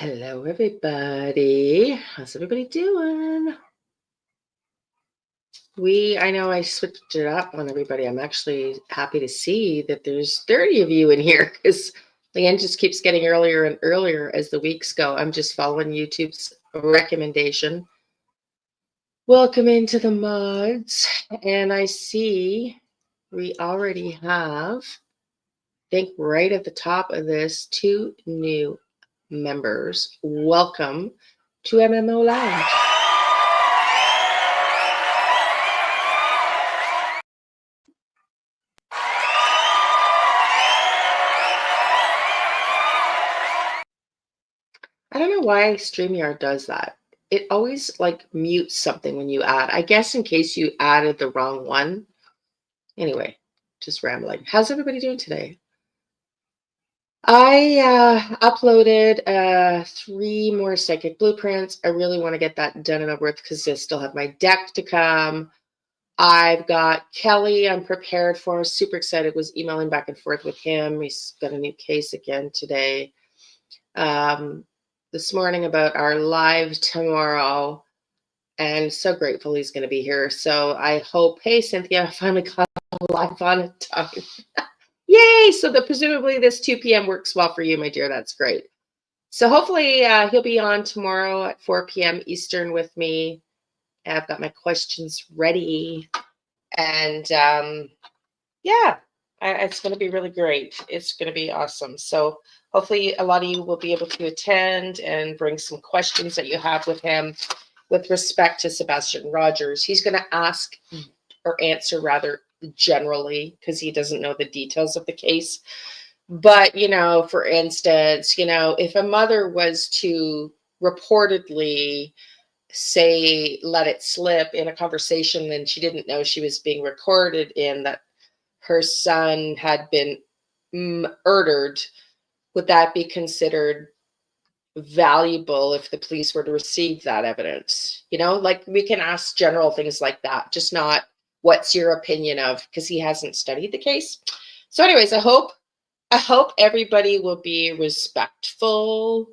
Hello, everybody. How's everybody doing? I know I switched it up on everybody. I'm actually happy to see that there's 30 of you in here because the end just keeps getting earlier and earlier as the weeks go. I'm just following YouTube's recommendation. Welcome into the mods. And I see we already have, I think right at the top of this, 2 new members. Welcome to MMO Lounge. I don't know why StreamYard does that. It always like mutes something when you add. I guess in case you added the wrong one. Anyway, just rambling. How's everybody doing today? I uploaded 3 more psychic blueprints. I really want to get that done and over with because I still have my deck to come. I've got Kelly I'm prepared for. Super excited. Was emailing back and forth with him. He's got a new case again today. This morning about our live tomorrow, and so grateful he's going to be here. So I hope, hey, Cynthia, I finally got live on time. Yay! So presumably this 2 p.m. works well for you, my dear. That's great. So hopefully he'll be on tomorrow at 4 p.m. Eastern with me. I've got my questions ready. And yeah, it's going to be really great. It's going to be awesome. So hopefully a lot of you will be able to attend and bring some questions that you have with him with respect to Sebastian Rogers. He's going to ask or answer rather generally because he doesn't know the details of the case. But, for instance, if a mother was to reportedly say, let it slip in a conversation and she didn't know she was being recorded in that her son had been murdered, would that be considered valuable if the police were to receive that evidence? Like we can ask general things like that, just not what's your opinion of, because he hasn't studied the case. So anyways, I hope everybody will be respectful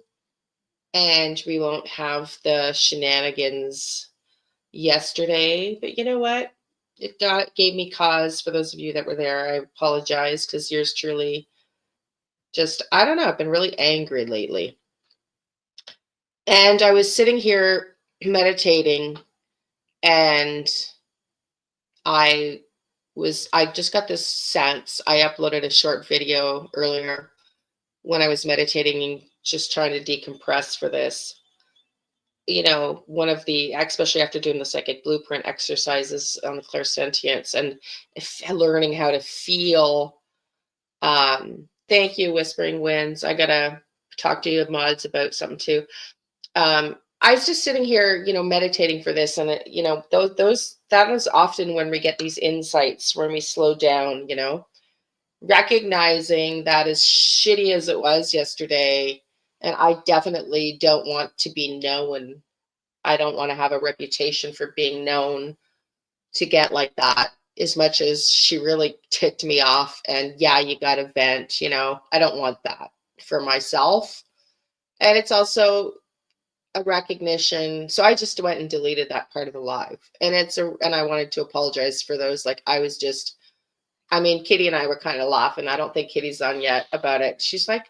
and we won't have the shenanigans yesterday. But you know what? It gave me cause. For those of you that were there, I apologize because yours truly just, I don't know, I've been really angry lately. And I was sitting here meditating and I just got this sense. I uploaded a short video earlier when I was meditating and just trying to decompress for this. One of the, especially after doing the psychic blueprint exercises on the clairsentience and learning how to feel. Thank you, Whispering Winds. I gotta talk to you mods about something too. I was just sitting here, meditating for this, and that is often when we get these insights, when we slow down, recognizing that as shitty as it was yesterday, and I definitely don't want to be known. I don't want to have a reputation for being known to get like that, as much as she really ticked me off. And yeah, you got to vent, I don't want that for myself. And it's also a recognition. So I just went and deleted that part of the live. And I wanted to apologize for those. Kitty and I were kind of laughing. I don't think Kitty's on yet about it. She's like,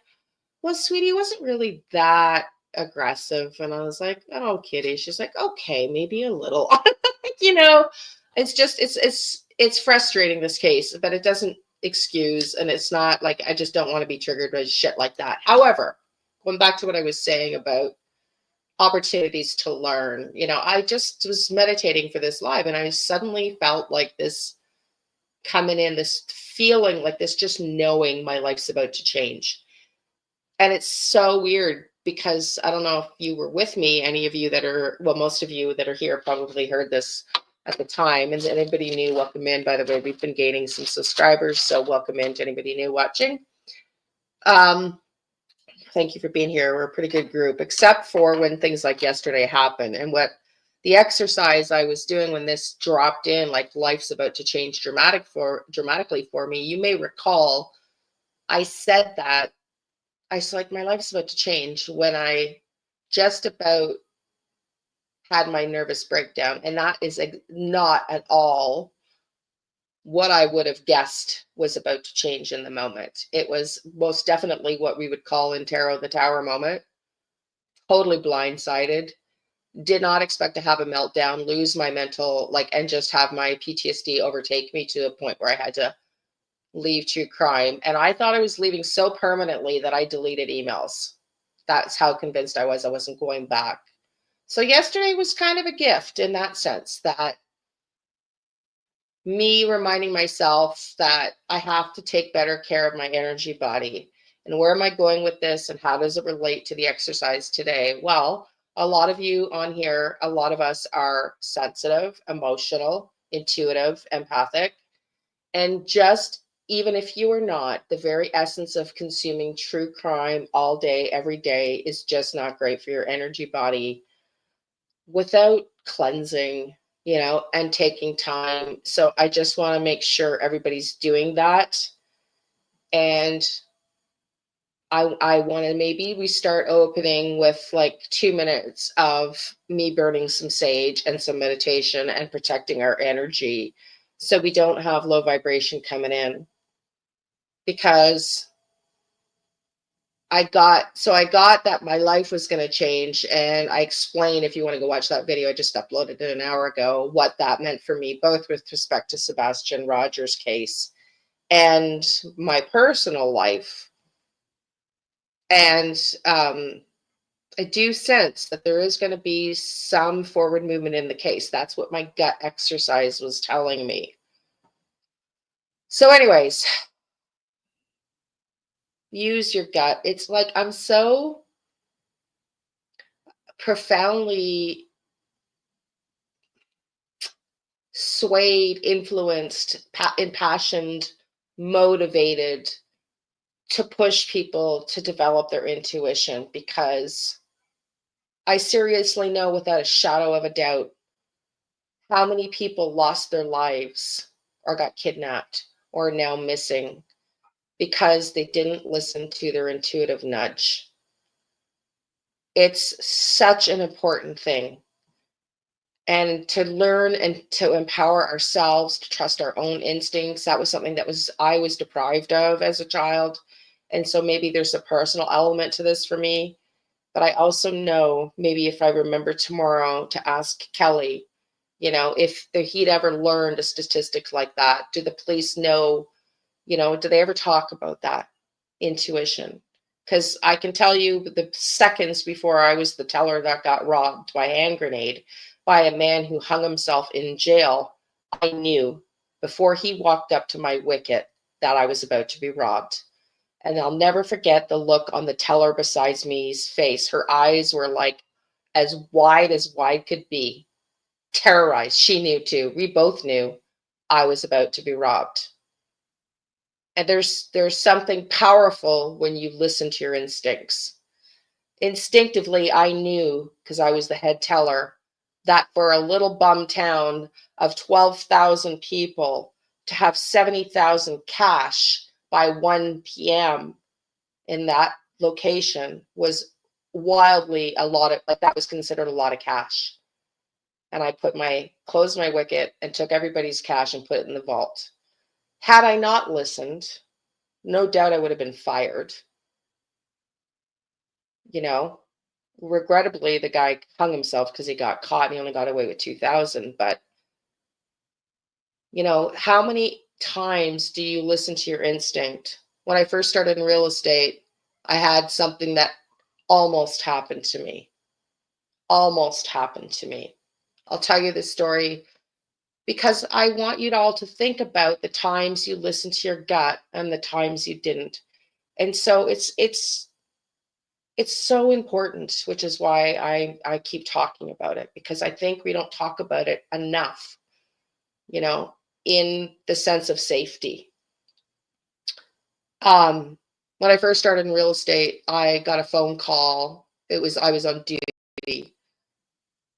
well, sweetie, it wasn't really that aggressive. And I was like, oh, Kitty. She's like, okay, maybe a little. It's just, it's frustrating, this case, but it doesn't excuse. And it's not like, I just don't want to be triggered by shit like that. However, going back to what I was saying about opportunities to learn, I just was meditating for this live and I suddenly felt like this coming in, this feeling like this, just knowing my life's about to change. And it's so weird because I don't know if you were with me, any of you that are, well, most of you that are here probably heard this at the time. And anybody new, welcome in. By the way, we've been gaining some subscribers, so welcome in to anybody new watching. Thank you for being here. We're a pretty good group, except for when things like yesterday happened. And what the exercise I was doing when this dropped in, like life's about to change dramatically for me, you may recall I said that. I was like, my life's about to change when I just about had my nervous breakdown. And that is not at all what I would have guessed was about to change in the moment. It was most definitely what we would call in tarot the tower moment. Totally blindsided. Did not expect to have a meltdown, lose my mental, and just have my PTSD overtake me to a point where I had to leave true crime. And I thought I was leaving so permanently that I deleted emails. That's how convinced I wasn't going back. So yesterday was kind of a gift in that sense, that me reminding myself that I have to take better care of my energy body. And where am I going with this, and how does it relate to the exercise today? Well, a lot of you on here, a lot of us are sensitive, emotional, intuitive, empathic. And just even if you are not, the very essence of consuming true crime all day, every day is just not great for your energy body without cleansing, and taking time. So I just want to make sure everybody's doing that. And I want to, maybe we start opening with 2 minutes of me burning some sage and some meditation and protecting our energy so we don't have low vibration coming in. Because I got that my life was going to change, and I explained, if you want to go watch that video, I just uploaded it an hour ago, what that meant for me, both with respect to SebastianRogers' case and my personal life. And I do sense that there is going to be some forward movement in the case. That's what my gut exercise was telling me. So anyways, use your gut. It's like I'm so profoundly swayed, influenced, impassioned, motivated to push people to develop their intuition, because I seriously know without a shadow of a doubt how many people lost their lives or got kidnapped or are now missing because they didn't listen to their intuitive nudge. It's such an important thing. And to learn and to empower ourselves to trust our own instincts, that was something that I was deprived of as a child. And so maybe there's a personal element to this for me. But I also know, maybe if I remember tomorrow to ask Kelly, if he'd ever learned a statistic like that. Do the police know, do they ever talk about that intuition? Because I can tell you, the seconds before I was the teller that got robbed by a hand grenade by a man who hung himself in jail, I knew before he walked up to my wicket that I was about to be robbed. And I'll never forget the look on the teller beside me's face. Her eyes were as wide could be. Terrorized. She knew too. We both knew I was about to be robbed. And there's something powerful when you listen to your instincts. Instinctively, I knew, because I was the head teller, that for a little bum town of 12,000 people to have 70,000 cash by 1 p.m. in that location was wildly a lot of, that was considered a lot of cash. And I closed my wicket and took everybody's cash and put it in the vault. Had I not listened, no doubt I would have been fired. Regrettably, the guy hung himself because he got caught and he only got away with 2,000. But, how many times do you listen to your instinct? When I first started in real estate, I had something that almost happened to me. Almost happened to me. I'll tell you this story. because I want you all to think about the times you listened to your gut and the times you didn't. And so it's so important, which is why I keep talking about it, because I think we don't talk about it enough, you know, in the sense of safety. When I first started in real estate, I got a phone call. I was on duty.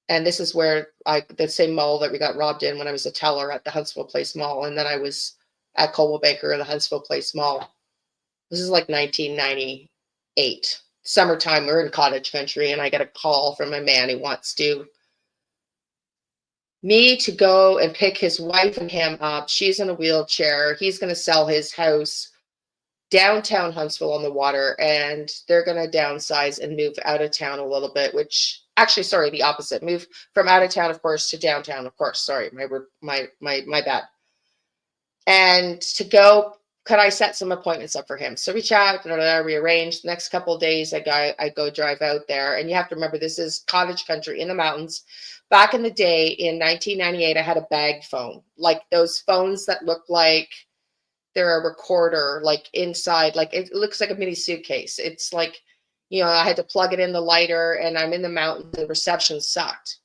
And this is where the same mall that we got robbed in when I was a teller at the Huntsville Place Mall. And then I was at Coldwell Banker or the Huntsville Place Mall. This is like 1998. Summertime, we're in cottage country, and I get a call from a man who wants me to go and pick his wife and him up. She's in a wheelchair. He's going to sell his house downtown Huntsville on the water, and they're going to downsize and move out of town a little bit, which actually, sorry, the opposite. Move from out of town, of course, to downtown, of course. Sorry, my bad. And to go, could I set some appointments up for him? So we chat, rearrange. The next couple of days, I go drive out there. And you have to remember, this is cottage country in the mountains. Back in the day, in 1998, I had a bag phone, like those phones that look like they're a recorder, like inside, like it looks like a mini suitcase. It's like, you know, I had to plug it in the lighter, and I'm in the mountains. The reception sucked.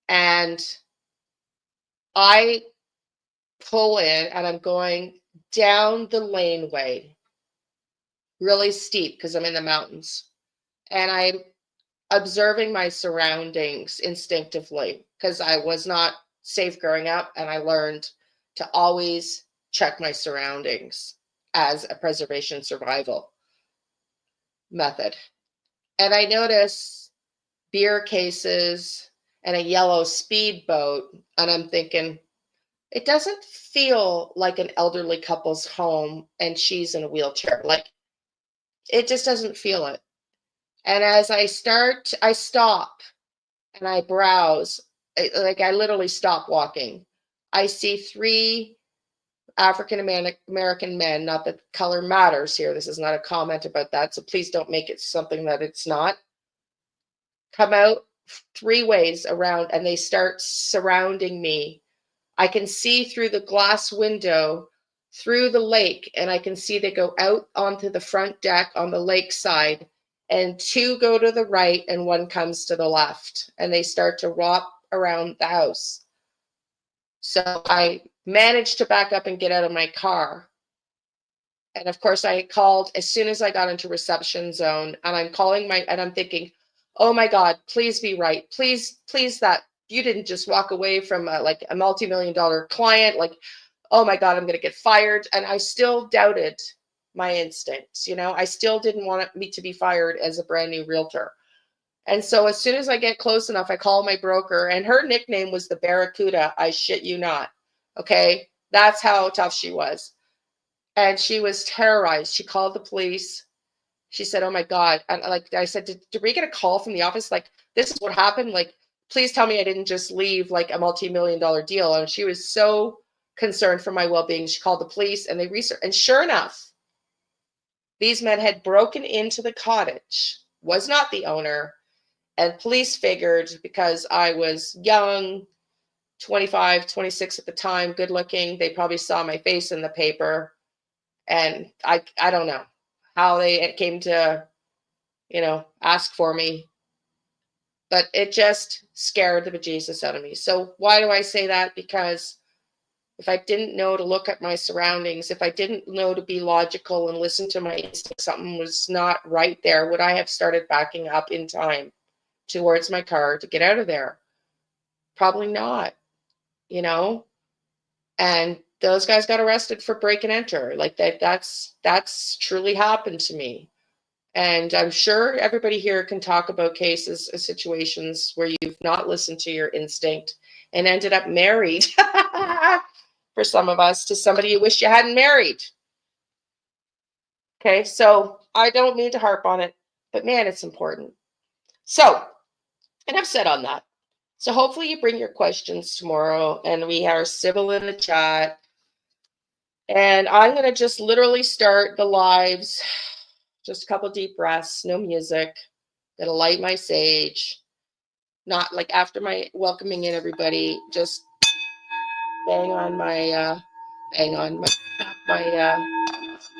And I pull in, and I'm going down the laneway, really steep because I'm in the mountains. And I'm observing my surroundings instinctively because I was not safe growing up, and I learned to always check my surroundings as a preservation survival method. And I notice beer cases and a yellow speedboat, and I'm thinking, it doesn't feel like an elderly couple's home and she's in a wheelchair. Like, it just doesn't feel it. And as I stop and I browse, I literally stop walking. I see 3 African American men, not that color matters here. This is not a comment about that. So please don't make it something that it's not. Come out 3 ways around, and they start surrounding me. I can see through the glass window through the lake, and I can see they go out onto the front deck on the lake side, and 2 go to the right and 1 comes to the left, and they start to wrap around the house. So I managed to back up and get out of my car. And of course, I called as soon as I got into reception zone, and I'm calling and I'm thinking, oh my God, please be right. Please, that you didn't just walk away from like a multi-million-dollar client. Like, oh my God, I'm going to get fired. And I still doubted my instincts. You know, I still didn't want me to be fired as a brand new realtor. And so as soon as I get close enough, I call my broker, and her nickname was the Barracuda. I shit you not. Okay. That's how tough she was. And she was terrorized. She called the police. She said, oh my God. And like I said, did we get a call from the office? Like, this is what happened. Like, please tell me I didn't just leave like a multi-million-dollar deal. And she was so concerned for my well-being. She called the police, and they researched. And sure enough, these men had broken into the cottage, was not the owner. And police figured, because I was young, 25, 26 at the time, good looking, they probably saw my face in the paper. And I don't know how they came to, you know, ask for me. But it just scared the bejesus out of me. So why do I say that? Because if I didn't know to look at my surroundings, if I didn't know to be logical and listen to my instinct, something was not right there, would I have started backing up in time towards my car to get out of there? Probably not, you know? And those guys got arrested for break and enter. Like that's truly happened to me. And I'm sure everybody here can talk about cases, situations where you've not listened to your instinct and ended up married, for some of us, to somebody you wish you hadn't married. Okay, so I don't mean to harp on it, but man, it's important. So, enough said on that. So hopefully you bring your questions tomorrow, and we are civil in the chat. And I'm going to just literally start the lives. Just a couple deep breaths, no music. Gonna light my sage. Not like after my welcoming in everybody, just bang on my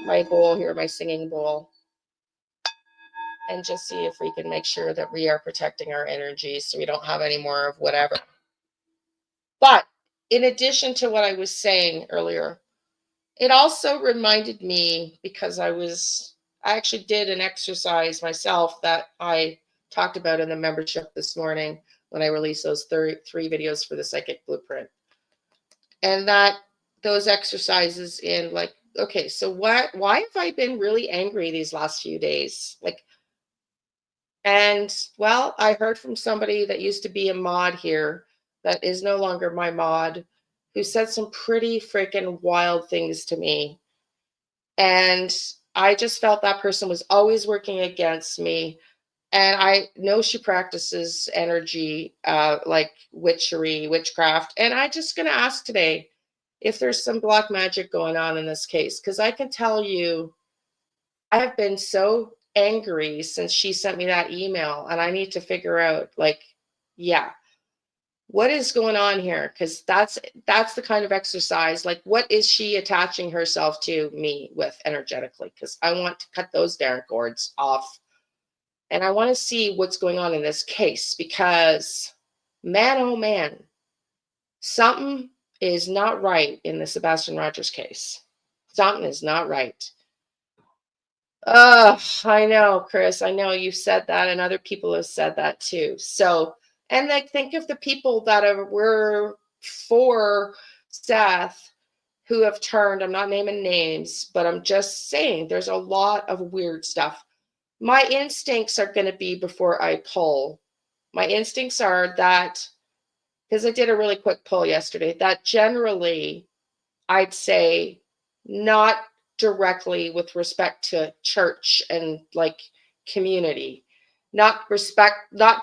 my bowl here, my singing bowl, and just see if we can make sure that we are protecting our energy so we don't have any more of whatever. But in addition to what I was saying earlier, it also reminded me, because I actually did an exercise myself that I talked about in the membership this morning when I released those three videos for the Psychic Blueprint. And that those exercises in like, okay, so why have I been really angry these last few days? Like, and well, I heard from somebody that used to be a mod here that is no longer my mod, who said some pretty freaking wild things to me. And I just felt that person was always working against me. And I know she practices energy, like witchery, witchcraft. And I'm just going to ask today if there's some black magic going on in this case, because I can tell you, I have been so angry since she sent me that email, and I need to figure out, like, yeah, what is going on here? Because that's the kind of exercise, like, what is she attaching herself to me with energetically? Because I want to cut those darn cords off. And I want to see what's going on in this case, because man, oh man, something is not right in the SebastianRogers case. Something is not right. I know, Chris. I know you've said that, and other people have said that too. So, and like, think of the people that were for Seth who have turned. I'm not naming names, but I'm just saying there's a lot of weird stuff. My instincts are going to be, before I pull, my instincts are that, because I did a really quick pull yesterday, that generally I'd say not directly with respect to church and like community, not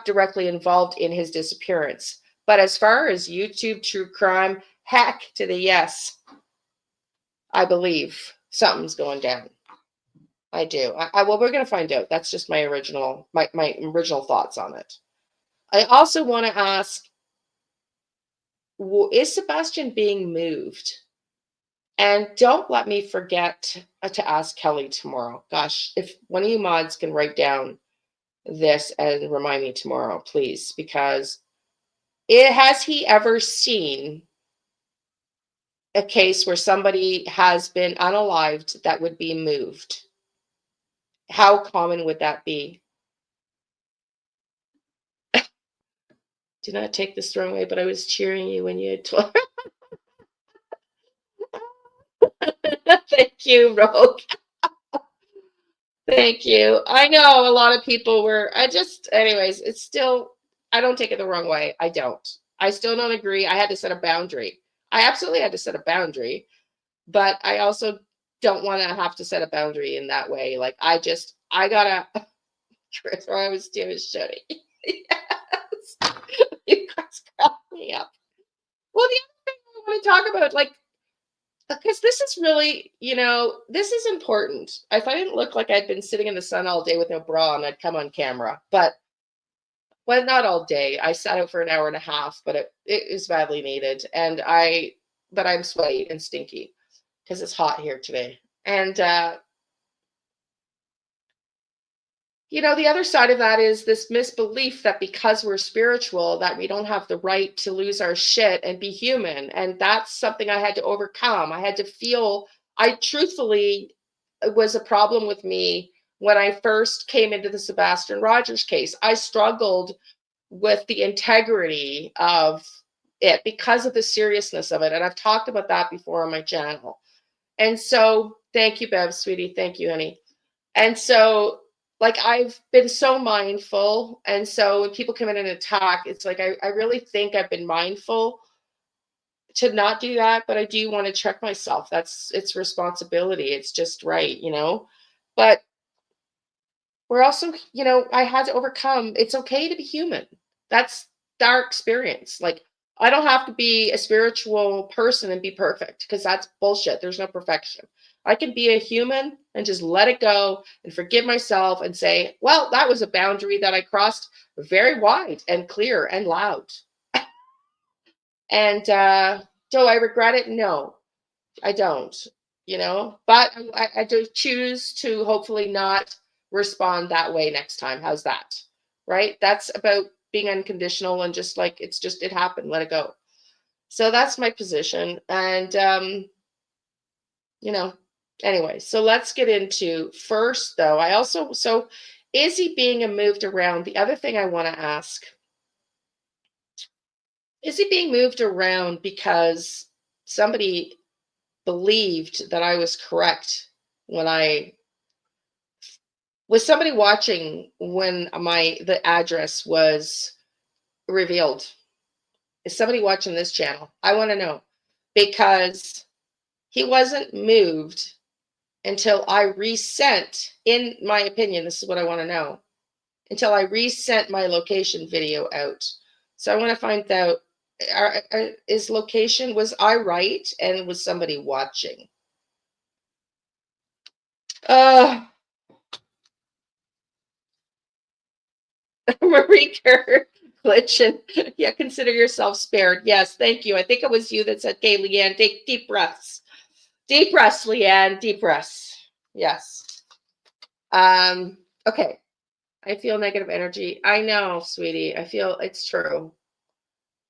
directly involved in his disappearance. But as far as YouTube true crime, heck to the yes, I believe something's going down. I do. Well, we're going to find out. That's just my original thoughts on it. I also want to ask, is Sebastian being moved? And don't let me forget to ask Kelly tomorrow. Gosh, if one of you mods can write down this and remind me tomorrow, please, because has he ever seen a case where somebody has been unalived that would be moved? How common would that be? Do not take this the wrong way, but I was cheering you when you had told. Thank you, Rogue. Thank you. I know a lot of people were, anyways, it's still, I don't take it the wrong way. I don't. I still don't agree. I had to set a boundary. I absolutely had to set a boundary, but I also don't want to have to set a boundary in that way. Like, I gotta, Chris, or I was shouting. Yes. You guys crack me up. Well, the other thing I want to talk about, like, because this is really, this is important. If I didn't look like I'd been sitting in the sun all day with no bra on, I'd come on camera. But, well, not all day. I sat out for an hour and a half, but it is badly needed. And but I'm sweaty and stinky because it's hot here today. And, the other side of that is this misbelief that because we're spiritual, that we don't have the right to lose our shit and be human. And that's something I had to overcome. I had to feel, truthfully, it was a problem with me when I first came into the SebastianRogers case. I struggled with the integrity of it because of the seriousness of it. And I've talked about that before on my channel. And so, thank you, Bev, sweetie. Thank you, honey. And so, like, I've been so mindful. And so when people come in and attack, it's like, I really think I've been mindful to not do that, but I do want to check myself. It's responsibility. It's just right, but we're also, I had to overcome, it's okay to be human. That's our experience. Like, I don't have to be a spiritual person and be perfect, because that's bullshit. There's no perfection. I can be a human and just let it go and forgive myself and say, well, that was a boundary that I crossed very wide and clear and loud. And Do I regret it? No, I don't, but I do choose to hopefully not respond that way next time. How's that? Right? That's about being unconditional and just like, it happened, let it go. So that's my position. And, anyway, so let's get into first though. So is he being moved around? The other thing I want to ask, is he being moved around because somebody believed that I was correct when was somebody watching when the address was revealed? Is somebody watching this channel? I want to know, because he wasn't moved until I resent, in my opinion, this is what I want to know, until I resent my location video out. So I want to find out, is location, was I right? And was somebody watching? Marie Kerr glitching. Yeah, consider yourself spared. Yes, thank you. I think it was you that said, okay, Leanne, take deep breaths. Deep breaths, Leanne, deep breaths. Yes. Okay. I feel negative energy. I know, sweetie. I feel it's true.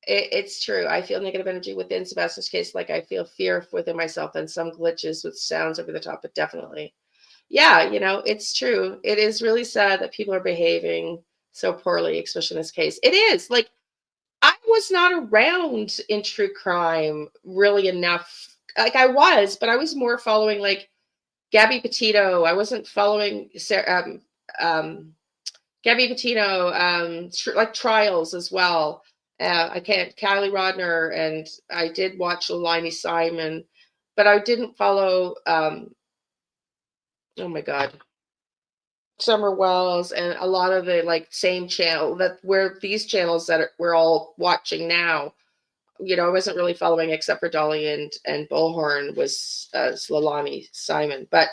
It's true. I feel negative energy within Sebastian's case, like I feel fear within myself and some glitches with sounds over the top, but definitely. Yeah, it's true. It is really sad that people are behaving so poorly, especially in this case. It is like, I was not around in true crime really enough. Like I was, but I was more following like Gabby Petito. I wasn't following Gabby Petito, like trials as well. Kylie Rodner, and I did watch Lainey Simon, but I didn't follow. Oh my God, Summer Wells, and a lot of the like same channel that where these channels that we're all watching now. I wasn't really following except for Dolly and Bullhorn was Lainey Simon, but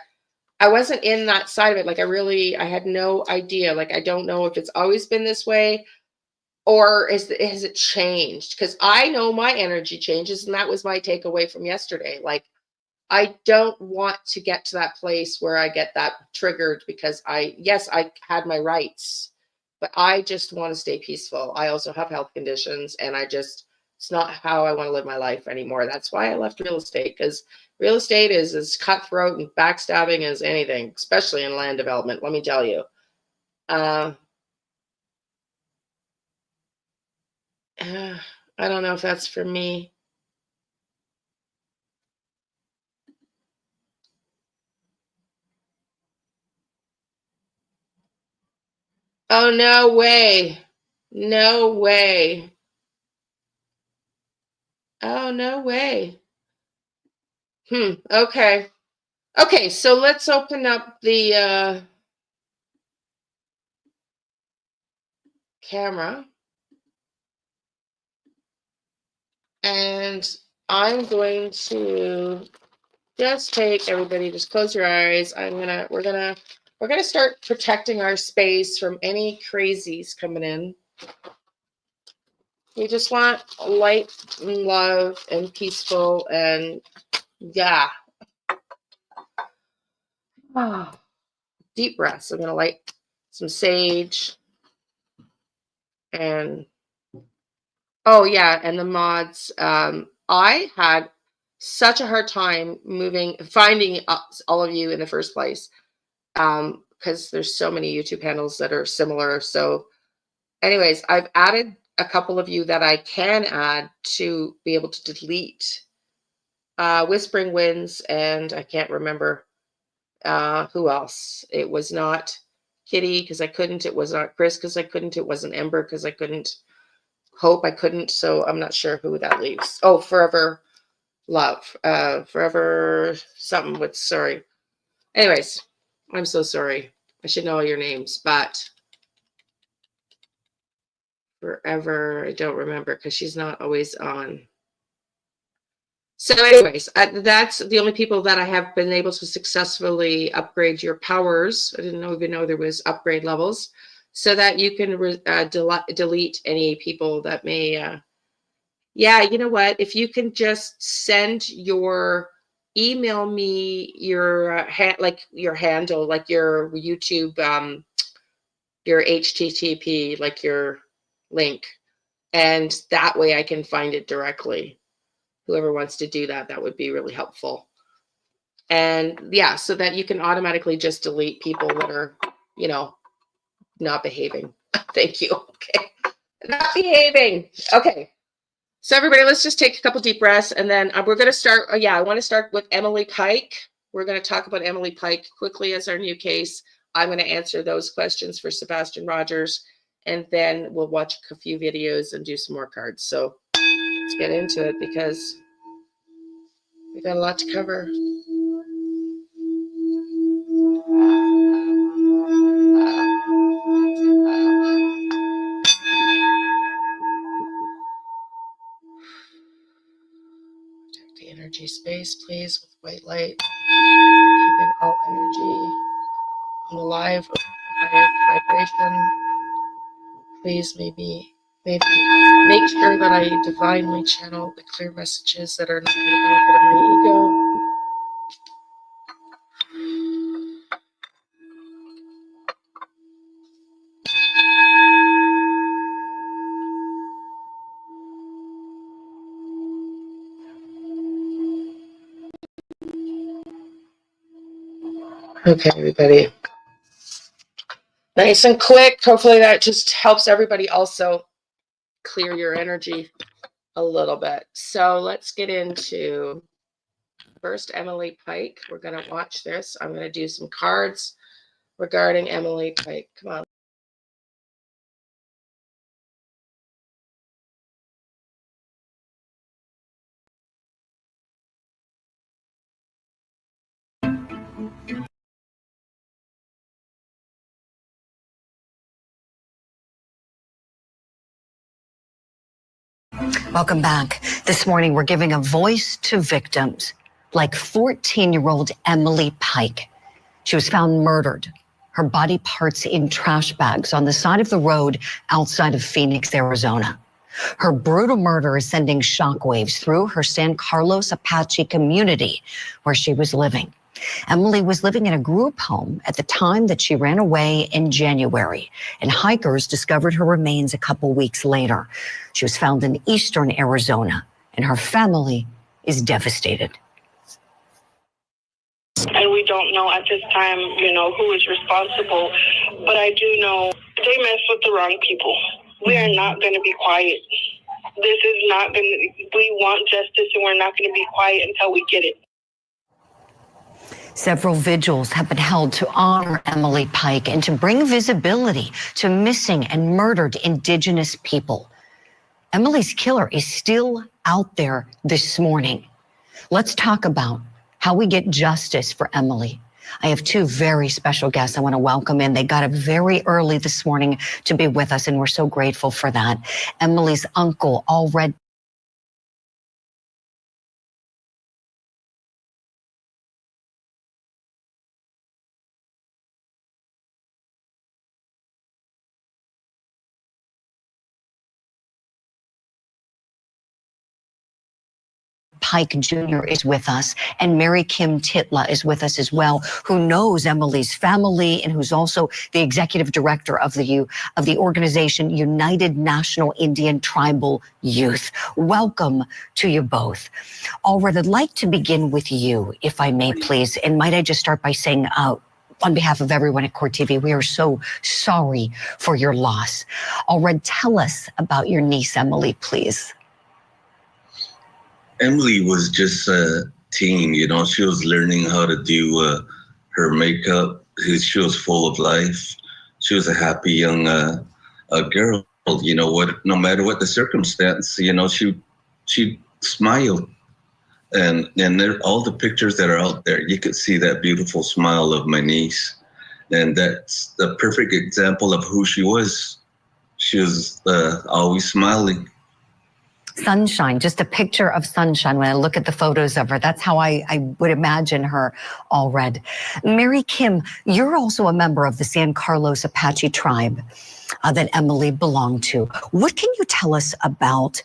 I wasn't in that side of it. Like I had no idea. Like I don't know if it's always been this way or has it changed? Because I know my energy changes, and that was my takeaway from yesterday. Like I don't want to get to that place where I get that triggered, because yes, I had my rights, but I just want to stay peaceful. I also have health conditions, and it's not how I want to live my life anymore. That's why I left real estate, because real estate is as cutthroat and backstabbing as anything, especially in land development. Let me tell you. I don't know if that's for me. Oh, no way. No way. Oh, no way. Okay. Okay, so let's open up the camera. And I'm going to just take everybody, just close your eyes. We're gonna start protecting our space from any crazies coming in. We just want light and love and peaceful, and yeah. Deep breaths. I'm gonna light some sage, and oh yeah, and the mods. I had such a hard time finding all of you in the first place, because there's so many YouTube handles that are similar. So anyways, I've added a couple of you that I can add to be able to delete. Whispering Winds, and I can't remember who else. It was not Kitty, because I couldn't. It was not Chris, because I couldn't. It wasn't Ember, because I couldn't. Hope, I couldn't. So I'm not sure who that leaves. Oh, Forever Love. Forever something with, sorry. Anyways, I'm so sorry. I should know all your names, but Forever, I don't remember, because she's not always on. So anyways, that's the only people that I have been able to successfully upgrade your powers. I didn't even know there was upgrade levels, so that you can delete any people that may Yeah, you know what? If you can just email me your like your handle, like your YouTube, your HTTP, like your link, and that way I can find it directly. Whoever wants to do that, that would be really helpful. And yeah, so that you can automatically just delete people that are, you know, not behaving. Thank you. Okay. Not behaving. Okay. So everybody, let's just take a couple deep breaths, and then we're going to start. I want to start with Emily Pike. We're going to talk about Emily Pike quickly as our new case. I'm going to answer those questions for Sebastian Rogers, and then we'll watch a few videos and do some more cards. So let's get into it because we got a lot to cover. The energy space, please, with white light, keeping all energy alive, higher vibration. Please, maybe make sure that I divinely channel the clear messages that are not going to benefit my ego. Okay, everybody. Nice and quick. Hopefully that just helps everybody also clear your energy a little bit. So let's get into first Emily Pike. We're going to watch this. I'm going to do some cards regarding Emily Pike. Come on. Welcome back. This morning, we're giving a voice to victims like 14-year-old Emily Pike. She was found murdered, her body parts in trash bags on the side of the road outside of Phoenix, Arizona. Her brutal murder is sending shockwaves through her San Carlos Apache community where she was living. Emily was living in a group home at the time that she ran away in January, and hikers discovered her remains a couple weeks later. She was found in eastern Arizona, and her family is devastated. And we don't know at this time, who is responsible, but I do know they mess with the wrong people. We are not going to be quiet. This is not going to, we want justice, and we're not going to be quiet until we get it. Several vigils have been held to honor Emily Pike and to bring visibility to missing and murdered Indigenous people. Emily's killer is still out there this morning. Let's talk about how we get justice for Emily. I have two very special guests I want to welcome in. They got up very early this morning to be with us, and we're so grateful for that. Emily's uncle, Allred Pike Jr. is with us, and Mary Kim Titla is with us as well, who knows Emily's family and who's also the executive director of the organization United National Indian Tribal Youth. Welcome to you both. Allred, I'd like to begin with you, if I may, please. And might I just start by saying, on behalf of everyone at Court TV, we are so sorry for your loss. Allred, tell us about your niece, Emily, please. Emily was just a teen, she was learning how to do her makeup. She was full of life. She was a happy young girl, no matter what the circumstance, she smiled. And all the pictures that are out there, you could see that beautiful smile of my niece. And that's the perfect example of who she was. She was always smiling. Sunshine, just a picture of sunshine. When I look at the photos of her, that's how I would imagine her, Allred. Mary Kim, you're also a member of the San Carlos Apache tribe that Emily belonged to. What can you tell us about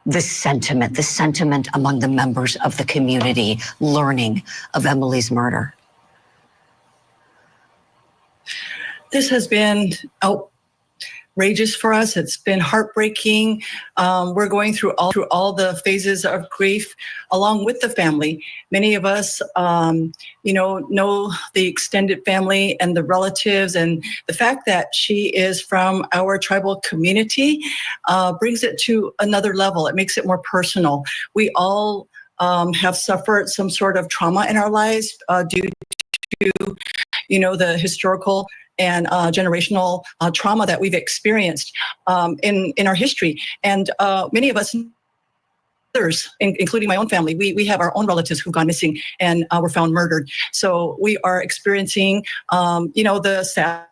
the sentiment among the members of the community learning of Emily's murder? This has been outrageous for us. It's been heartbreaking. We're going through all the phases of grief along with the family. Many of us, know the extended family and the relatives, and the fact that she is from our tribal community brings it to another level. It makes it more personal. We all have suffered some sort of trauma in our lives due to, the historical and generational trauma that we've experienced in our history. And many of us, others, including my own family, we have our own relatives who've gone missing and were found murdered. So we are experiencing, the sad.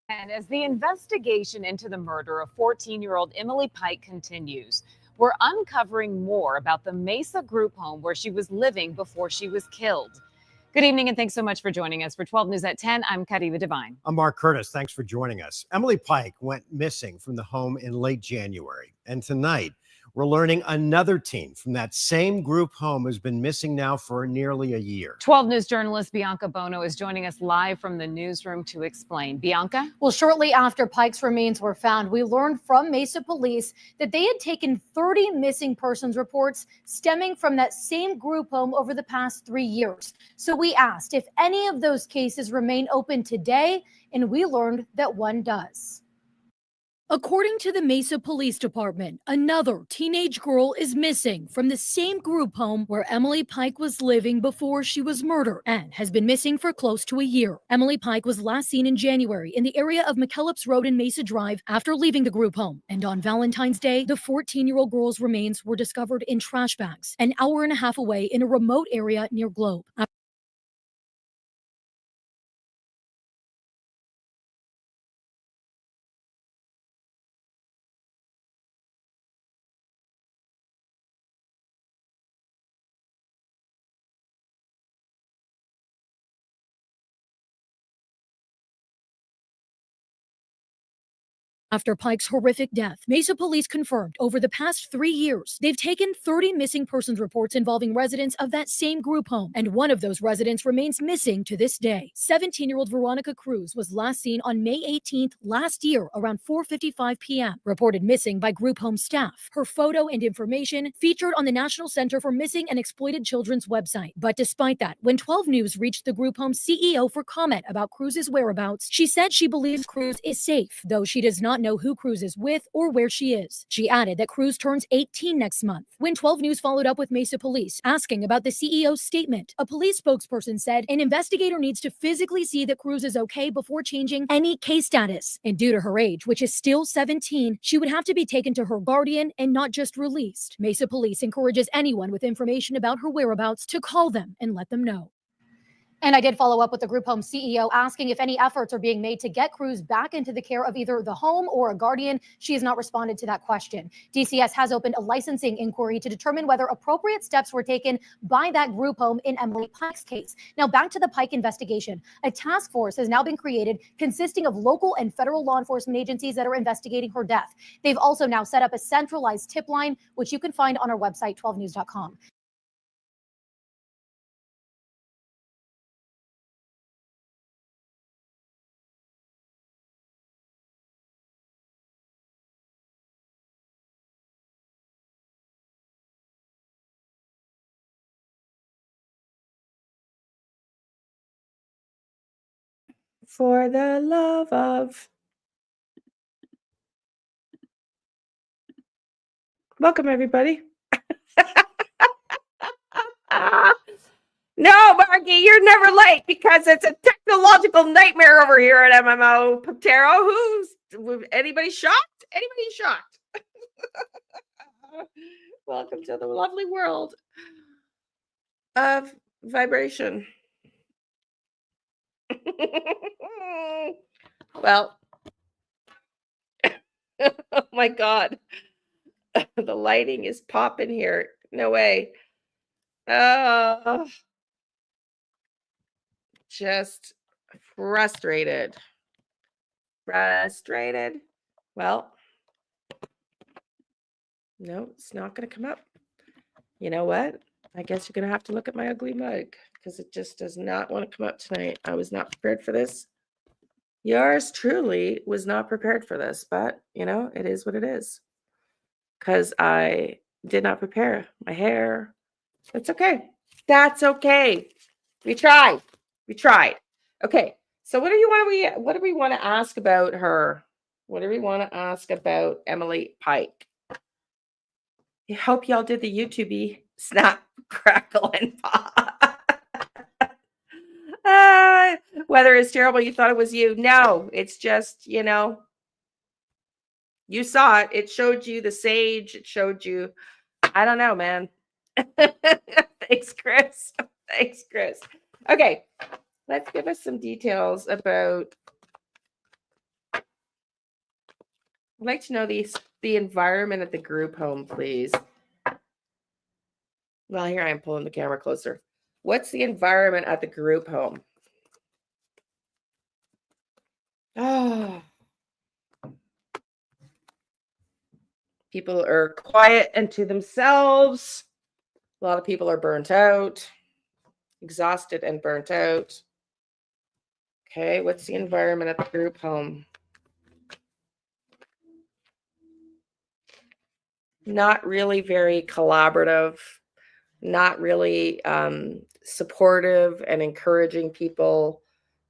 And as the investigation into the murder of 14-year-old Emily Pike continues, we're uncovering more about the Mesa group home where she was living before she was killed. Good evening, and thanks so much for joining us. For 12 News at 10, I'm Kariva Devine. I'm Mark Curtis. Thanks for joining us. Emily Pike went missing from the home in late January. And tonight, we're learning another teen from that same group home has been missing now for nearly a year. 12 News journalist Bianca Bono is joining us live from the newsroom to explain. Bianca? Well, shortly after Pike's remains were found, we learned from Mesa police that they had taken 30 missing persons reports stemming from that same group home over the past 3 years. So we asked if any of those cases remain open today, and we learned that one does. According to the Mesa Police Department, another teenage girl is missing from the same group home where Emily Pike was living before she was murdered and has been missing for close to a year. Emily Pike was last seen in January in the area of McKellips Road and Mesa Drive after leaving the group home. And on Valentine's Day, the 14-year-old girl's remains were discovered in trash bags an hour and a half away in a remote area near Globe. After Pike's horrific death, Mesa police confirmed over the past 3 years, they've taken 30 missing persons reports involving residents of that same group home, and one of those residents remains missing to this day. 17-year-old Veronica Cruz was last seen on May 18th last year around 4:55 p.m., reported missing by group home staff. Her photo and information featured on the National Center for Missing and Exploited Children's website. But despite that, when 12 News reached the group home CEO for comment about Cruz's whereabouts, she said she believes Cruz is safe, though she does not not know who Cruz is with or where she is. She added that Cruz turns 18 next month. When 12 News followed up with Mesa Police, asking about the CEO's statement, a police spokesperson said an investigator needs to physically see that Cruz is okay before changing any case status. And due to her age, which is still 17, she would have to be taken to her guardian and not just released. Mesa Police encourages anyone with information about her whereabouts to call them and let them know. And I did follow up with the group home CEO asking if any efforts are being made to get Cruz back into the care of either the home or a guardian. She has not responded to that question. DCS has opened a licensing inquiry to determine whether appropriate steps were taken by that group home in Emily Pike's case. Now back to the Pike investigation. A task force has now been created consisting of local and federal law enforcement agencies that are investigating her death. They've also now set up a centralized tip line, which you can find on our website, 12news.com. For the love of. Welcome, everybody. No, Margie, you're never late because it's a technological nightmare over here at MMO Ptero. Anybody shocked? Anybody shocked? Welcome to the lovely world of vibration. Well, oh my God. The lighting is popping here. No way. Oh, just frustrated. Frustrated. Well, no, it's not going to come up. You know what? I guess you're going to have to look at my ugly mug because it just does not want to come up tonight. I was not prepared for this. Yours truly was not prepared for this, but you know, it is what it is. Because I did not prepare my hair. That's okay. That's okay. We tried. We tried. Okay. So what do we want to ask about her? What do we want to ask about Emily Pike? I hope y'all did the YouTube snap, crackle, and pop. Whether it's terrible, you thought it was you. No, it's just, you know, you saw it. It showed you the sage. It showed you, I don't know, man. Thanks, Chris. Thanks, Chris. Okay, let's give us some details about. I'd like to know the environment at the group home, please. Well, here I am pulling the camera closer. What's the environment at the group home? Oh. People are quiet and to themselves. A lot of people are burnt out, exhausted and burnt out. Okay, what's the environment at the group home? Not really very collaborative, not really supportive and encouraging people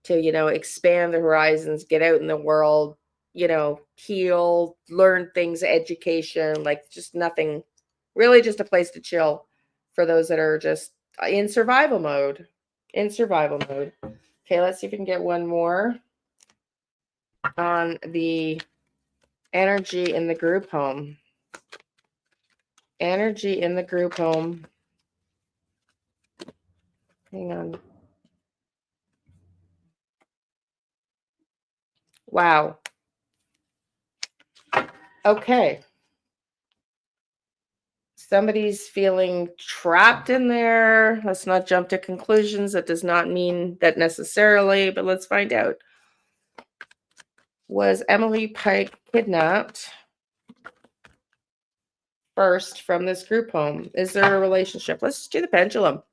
to, you know, expand their horizons, get out in the world, you know, heal, learn things, education, like just nothing, really just a place to chill for those that are just in survival mode. Okay, let's see if we can get one more on the energy in the group home. Energy in the group home. Hang on. Wow. Okay. Somebody's feeling trapped in there. Let's not jump to conclusions. That does not mean that necessarily, but let's find out. Was Emily Pike kidnapped first from this group home? Is there a relationship? Let's just do the pendulum.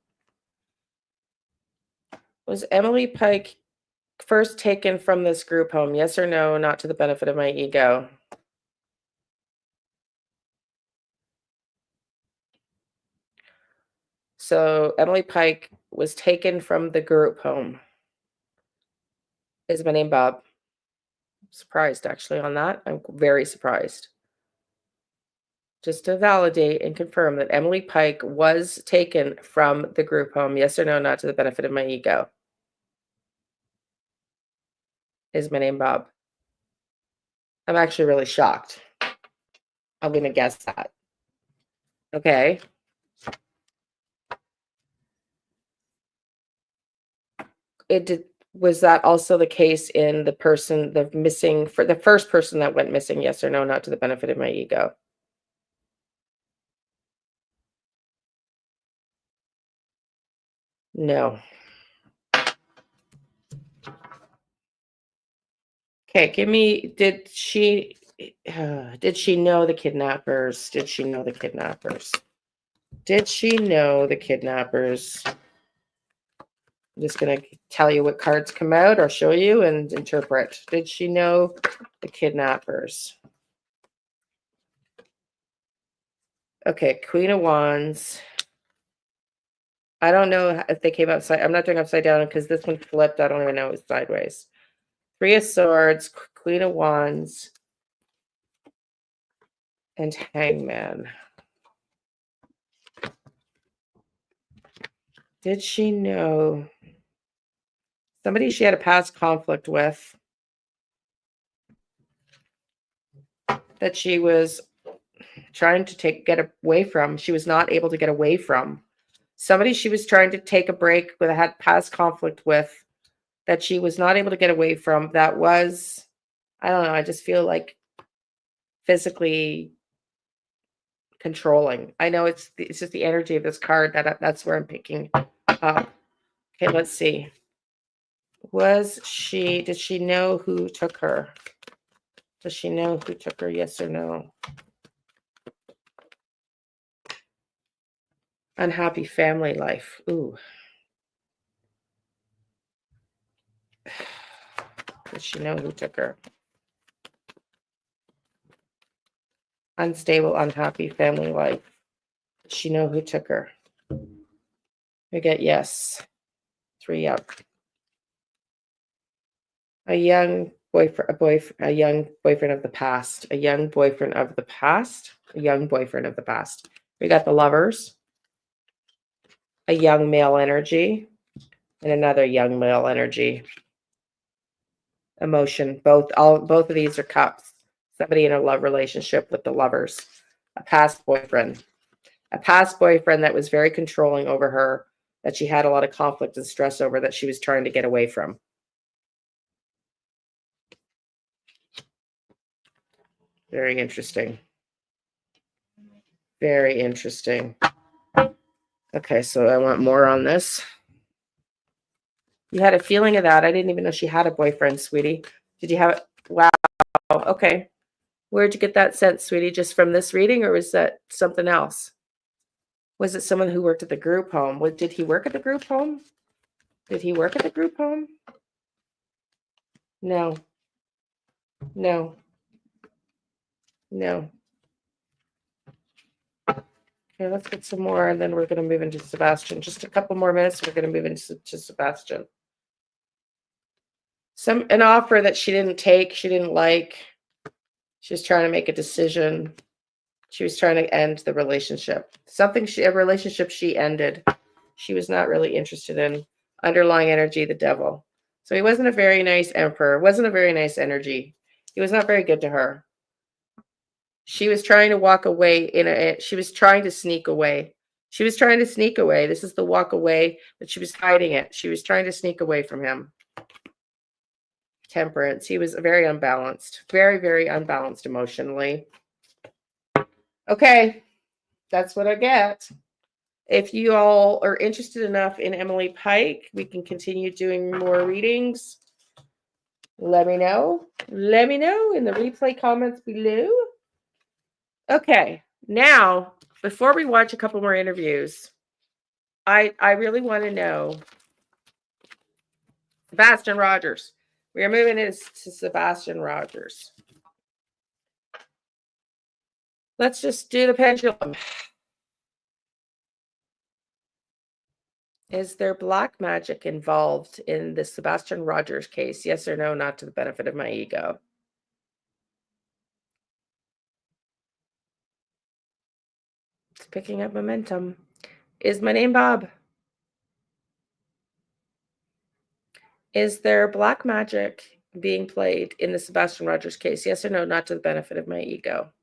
Was Emily Pike first taken from this group home? Yes or no, not to the benefit of my ego. So Emily Pike was taken from the group home. Is my name Bob? Surprised, actually, on that. I'm very surprised. Just to validate and confirm that Emily Pike was taken from the group home. Yes or no, not to the benefit of my ego. Is my name Bob? I'm actually really shocked. I'm going to guess that. Okay. Was that also the case in the first person that went missing? Yes or no, not to the benefit of my ego? No. Okay, did she know the kidnappers? Did she know the kidnappers? Did she know the kidnappers? I'm just going to tell you what cards come out or show you and interpret. Did she know the kidnappers? Okay, Queen of Wands. I don't know if they came upside. I'm not doing upside down because this one flipped. I don't even know it was sideways. Three of Swords, Queen of Wands, and Hangman. Did she know somebody she had a past conflict with that she was trying to get away from? She was not able to get away from. Somebody she was trying to take a break with, had past conflict with, that she was not able to get away from. That was, I don't know, I just feel like physically controlling. I know it's just the energy of this card that's where I'm picking up. Okay, let's see. Did she know who took her? Does she know who took her? Yes or no? Unhappy family life. Ooh. Does she know who took her? Unstable, unhappy family life. Does she know who took her? We get yes. 3 up. A young boyfriend of the past. A young boyfriend of the past. A young boyfriend of the past. We got the Lovers. A young male energy. And another young male energy. Emotion. Both of these are cups. Somebody in a love relationship with the Lovers. A past boyfriend. A past boyfriend that was very controlling over her, that she had a lot of conflict and stress over, that she was trying to get away from. Very interesting. Very interesting. Okay, so I want more on this. You had a feeling of that. I didn't even know she had a boyfriend, sweetie. Did you have it? Wow. Okay. Where'd you get that sense, sweetie? Just from this reading, or was that something else? Was it someone who worked at the group home? Did he work at the group home? Did he work at the group home? No. No. No. Okay, let's get some more, and then we're going to move into Sebastian. Just a couple more minutes, we're going to move into Sebastian. An offer that she didn't take, she didn't like. She was trying to make a decision. She was trying to end the relationship. A relationship she ended. She was not really interested in. Underlying energy, the devil. So he wasn't a very nice emperor. Wasn't a very nice energy. He was not very good to her. She was trying to walk away she was trying to sneak away. She was trying to sneak away. This is the walk away, but she was hiding it. She was trying to sneak away from him. Temperance. He was very unbalanced. Very, very unbalanced emotionally. Okay. That's what I get. If you all are interested enough in Emily Pike, we can continue doing more readings. Let me know. Let me know in the replay comments below. Okay, now, before we watch a couple more interviews, I really want to know, SebastianRogers. We are moving into SebastianRogers. Let's just do the pendulum. Is there black magic involved in the SebastianRogers case? Yes or no, not to the benefit of my ego? picking up momentum. Is my name Bob? Is there black magic being played in the Sebastian Rogers case? Yes or no, not to the benefit of my ego?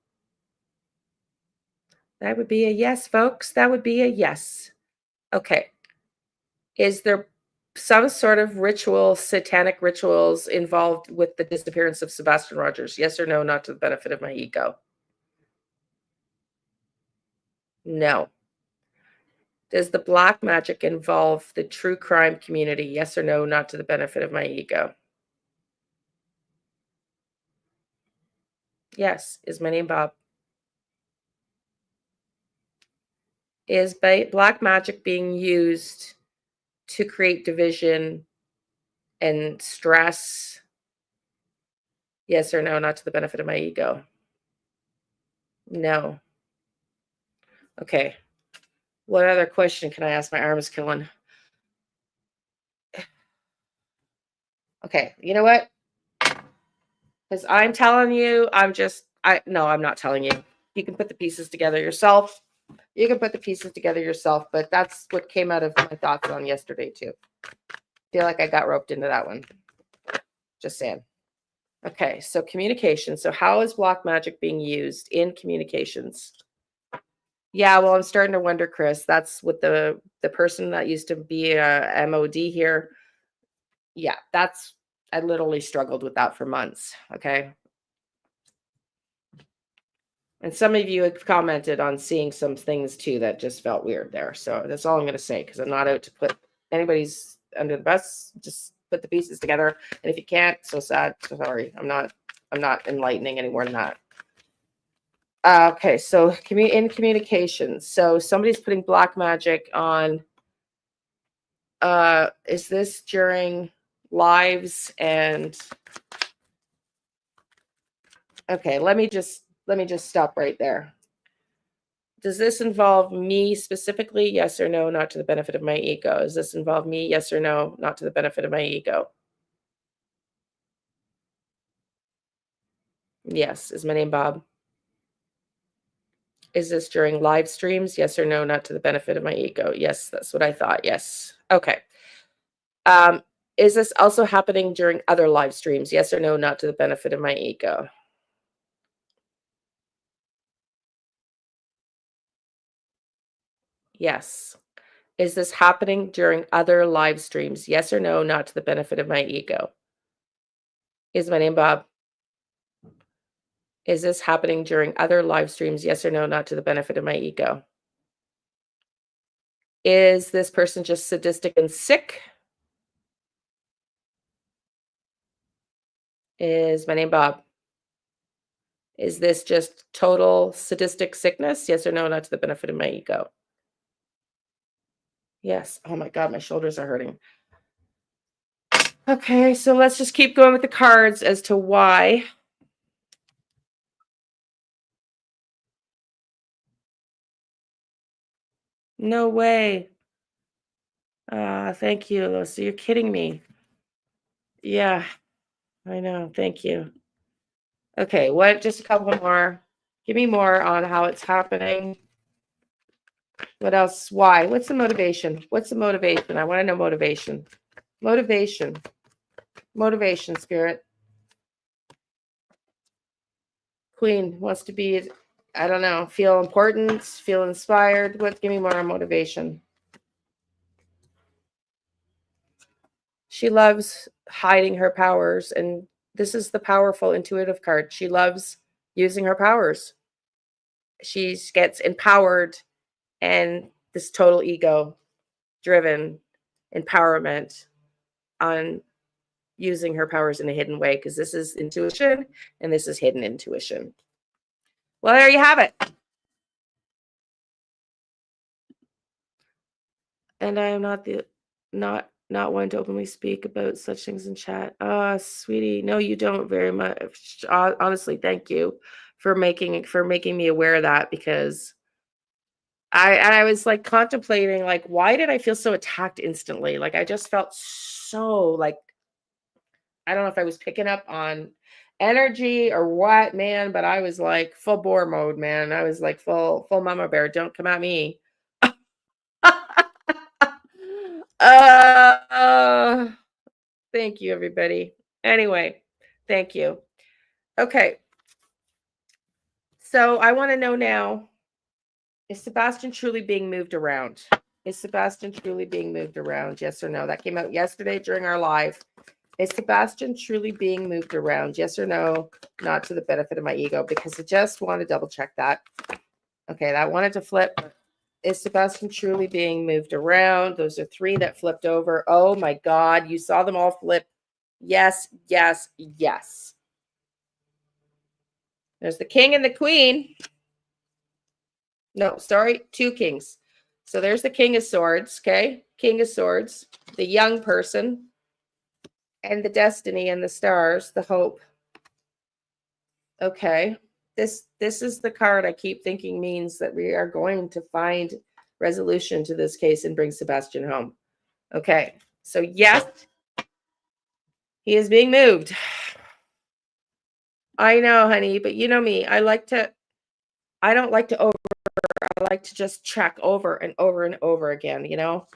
That would be a yes, folks. That would be a yes. Okay. Is there some sort of ritual, satanic rituals involved with the disappearance of Sebastian Rogers? Yes or no, not to the benefit of my ego? No. Does the black magic involve the true crime community? Yes or no, not to the benefit of my ego? Yes. Is my name Bob? Is black magic being used to create division and stress? Yes or no, not to the benefit of my ego? No. Okay. What other question can I ask? My arm is killing. Okay, you know what? Because I'm telling you, no, I'm not telling you. You can put the pieces together yourself. You can put the pieces together yourself, but that's what came out of my thoughts on yesterday too. Feel like I got roped into that one. Just saying. Okay, so communication. So how is black magic being used in communications? Yeah, well, I'm starting to wonder, Chris. That's what the person that used to be a MOD here. Yeah, I literally struggled with that for months. Okay. And some of you had commented on seeing some things too that just felt weird there. So that's all I'm going to say, because I'm not out to put anybody's under the bus. Just put the pieces together. And if you can't, so sad. So sorry. I'm not enlightening any more than that. Okay, so in communication. So somebody's putting black magic on. Is this during lives? And okay, let me just stop right there. Does this involve me specifically? Yes or no, not to the benefit of my ego? Does this involve me? Yes or no, not to the benefit of my ego? Yes. Is my name Bob? Is this during live streams? Yes or no, not to the benefit of my ego? Yes, that's what I thought. Yes. Okay. Is this also happening during other live streams? Yes or no, not to the benefit of my ego? Yes. Is this happening during other live streams? Yes or no, not to the benefit of my ego? Is my name Bob? Is this happening during other live streams? Yes or no, not to the benefit of my ego? Is this person just sadistic and sick? Is my name Bob? Is this just total sadistic sickness? Yes or no, not to the benefit of my ego? Yes. Oh my God, my shoulders are hurting. Okay, so let's just keep going with the cards as to why. No way. Thank you. So you're kidding me. Yeah, I know. Thank you. Okay, what? Just a couple more. Give me more on how it's happening. What else? Why? What's the motivation? What's the motivation? I want to know motivation. Motivation. Motivation, spirit. Queen wants to be, I don't know, feel important, feel inspired. Give me more on motivation. She loves hiding her powers, and this is the powerful intuitive card. She loves using her powers. She gets empowered, and this total ego driven empowerment on using her powers in a hidden way, because this is intuition and this is hidden intuition. Well, there you have it. And I am not one to openly speak about such things in chat. Sweetie, no, you don't very much. Honestly, thank you for making me aware of that, because I was like contemplating, like, why did I feel so attacked instantly? Like, I just felt so like, I don't know if I was picking up on energy or what, man, but I was like full bore mode, man. I was like full mama bear. Don't come at me. Thank you, everybody. Anyway, thank you. Okay. So I want to know now, is Sebastian truly being moved around? Is Sebastian truly being moved around? Yes or no? That came out yesterday during our live. Is Sebastian truly being moved around? Yes or no? Not to the benefit of my ego, because I just want to double check that. Okay, that wanted to flip. Is Sebastian truly being moved around? Those are 3 that flipped over. Oh my God, you saw them all flip. Yes, yes, yes. There's the king and the queen. No, sorry, 2 kings. So there's the king of swords, okay? King of swords, the young person, and the destiny and the stars, the hope. Okay. This is the card I keep thinking means that we are going to find resolution to this case and bring Sebastian home. Okay. So yes, he is being moved. I know, honey, but you know me. I don't like to over. I like to just check over and over and over again, you know?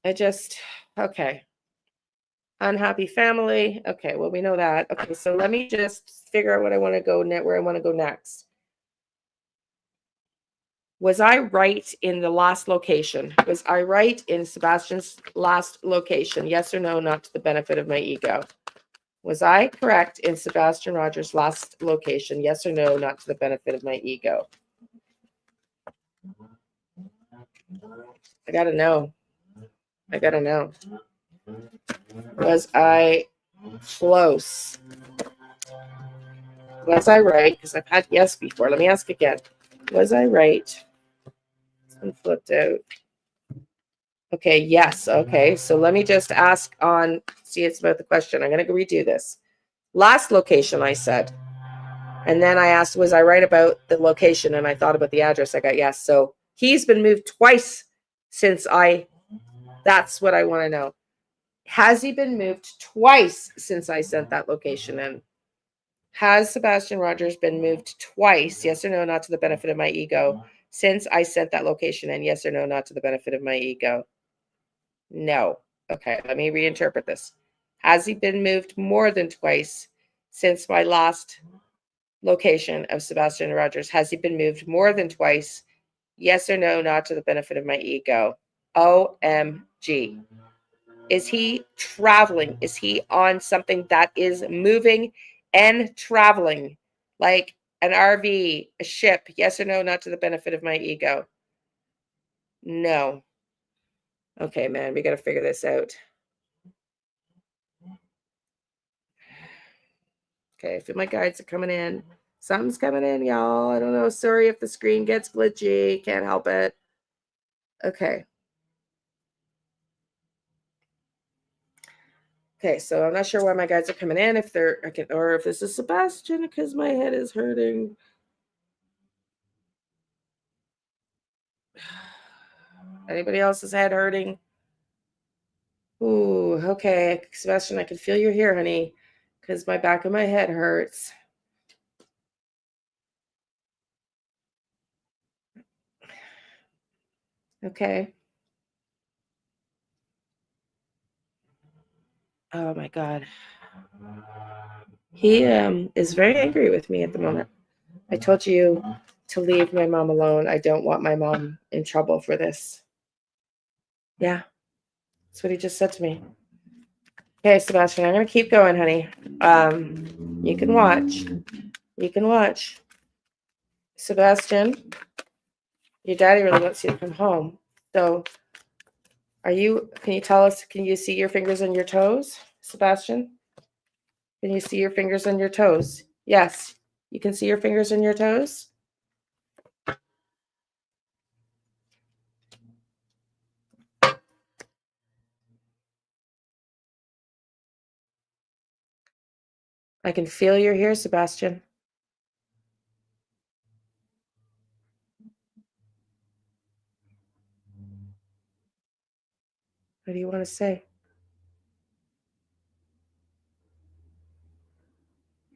Okay. Unhappy family. Okay, well, we know that. Okay, so let me just figure out what I want to go where I want to go next. Was I right in the last location? Was I right in Sebastian's last location? Yes or no, not to the benefit of my ego. Was I correct in SebastianRogers' last location? Yes or no, not to the benefit of my ego. I gotta know. Was I close? Was I right? Because I've had yes before. Let me ask again. Was I right? This one flipped out. Okay, yes. Okay, so let me just ask on, see, it's about the question. I'm going to redo this. Last location, I said. And then I asked, was I right about the location? And I thought about the address. I got yes. So he's been moved twice since that's what I want to know. Has he been moved twice since I sent that location in? Has SebastianRogers been moved twice? Yes or no, not to the benefit of my ego, since I sent that location in? Yes or no, not to the benefit of my ego? No. Okay, let me reinterpret this. Has he been moved more than twice since my last location of SebastianRogers? Has he been moved more than twice? Yes or no, not to the benefit of my ego? OMG. Is he traveling? Is he on something that is moving and traveling, like an RV, a ship? Yes or no, not to the benefit of my ego? No. Okay, man, we got to figure this out. Okay, I feel my guides are coming in. Something's coming in, y'all. I don't know. Sorry if the screen gets glitchy. Can't help it. Okay. Okay, so I'm not sure why my guides are coming in. Or if this is Sebastian, because my head is hurting. Anybody else's head hurting? Ooh, okay. Sebastian, I can feel you here, honey, because my back of my head hurts. Okay. Oh my God. He is very angry with me at the moment. I told you to leave my mom alone. I don't want my mom in trouble for this. Yeah, that's what he just said to me. Okay, Sebastian, I'm going to keep going, honey. You can watch. You can watch. Sebastian, your daddy really wants you to come home. So can you tell us, can you see your fingers and your toes, Sebastian? Can you see your fingers and your toes? Yes, you can see your fingers and your toes? I can feel you're here, Sebastian. What do you want to say?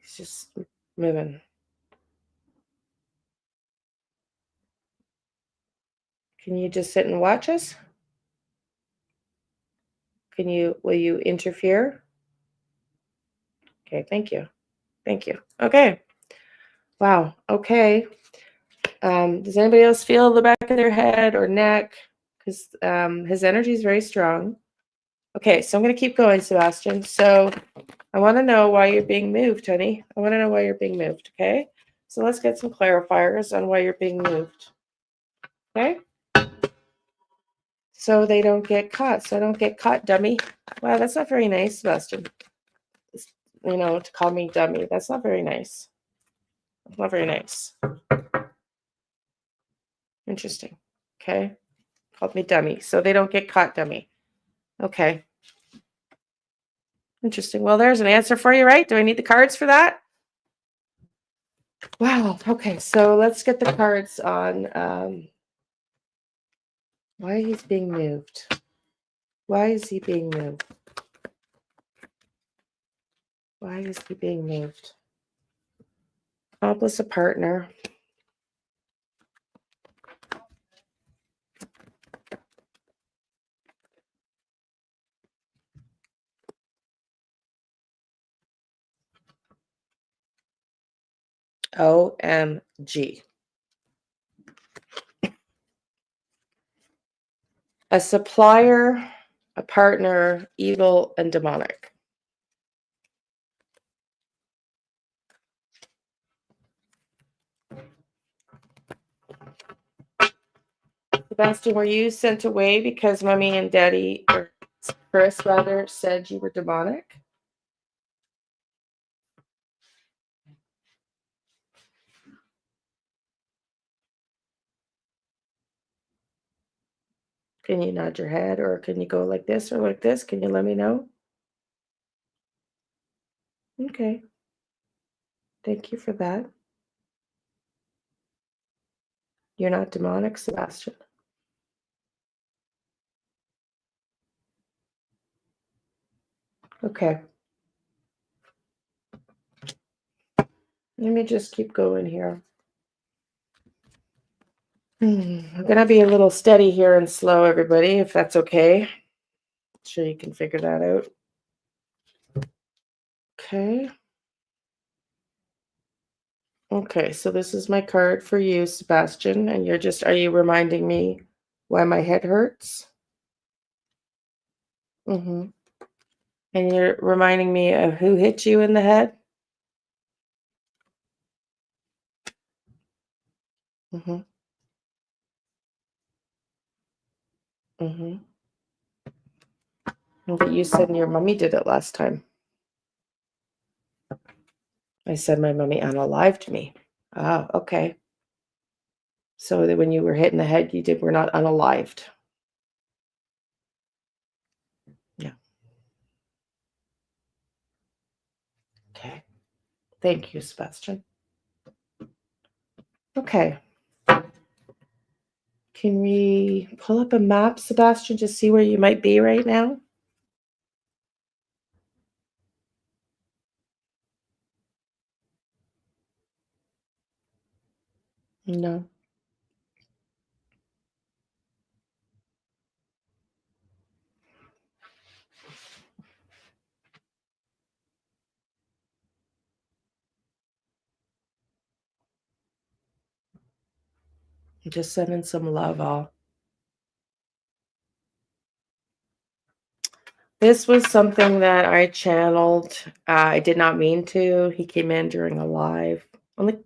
He's just moving. Can you just sit and watch us? Will you interfere? Okay, thank you. Thank you. Okay. Wow. Okay. Does anybody else feel the back of their head or neck? Because his energy is very strong. Okay, so I'm going to keep going, Sebastian. So I want to know why you're being moved, honey. I want to know why you're being moved, okay? So let's get some clarifiers on why you're being moved, okay? So they don't get caught. So I don't get caught, dummy. Wow, that's not very nice, Sebastian. To call me dummy. That's not very nice. That's not very nice. Interesting. Okay. Called me dummy. So they don't get caught, dummy. Okay. Interesting. Well, there's an answer for you, right? Do I need the cards for that? Wow. Okay. So let's get the cards on why he's being moved. Why is he being moved? Why is he being moved? Accomplice a partner. OMG. A supplier, a partner, evil, and demonic. Sebastian, were you sent away because mommy and daddy, or Chris rather, said you were demonic? Can you nod your head, or can you go like this or like this? Can you let me know? Okay. Thank you for that. You're not demonic, Sebastian. Okay. Let me just keep going here. I'm going to be a little steady here and slow, everybody, if that's okay. I'm sure you can figure that out. Okay. Okay, so this is my card for you, Sebastian, and are you reminding me why my head hurts? Mm-hmm. And you're reminding me of who hit you in the head? Mm-hmm. Mm-hmm. But you said your mommy did it last time. I said my mommy unalived me. Oh, okay. So that when you were hit in the head, were not unalived. Yeah. Okay. Thank you, Sebastian. Okay. Can we pull up a map, Sebastian, to see where you might be right now? No. I'm just sending some love all. This was something that I channeled. I did not mean to. He came in during a live.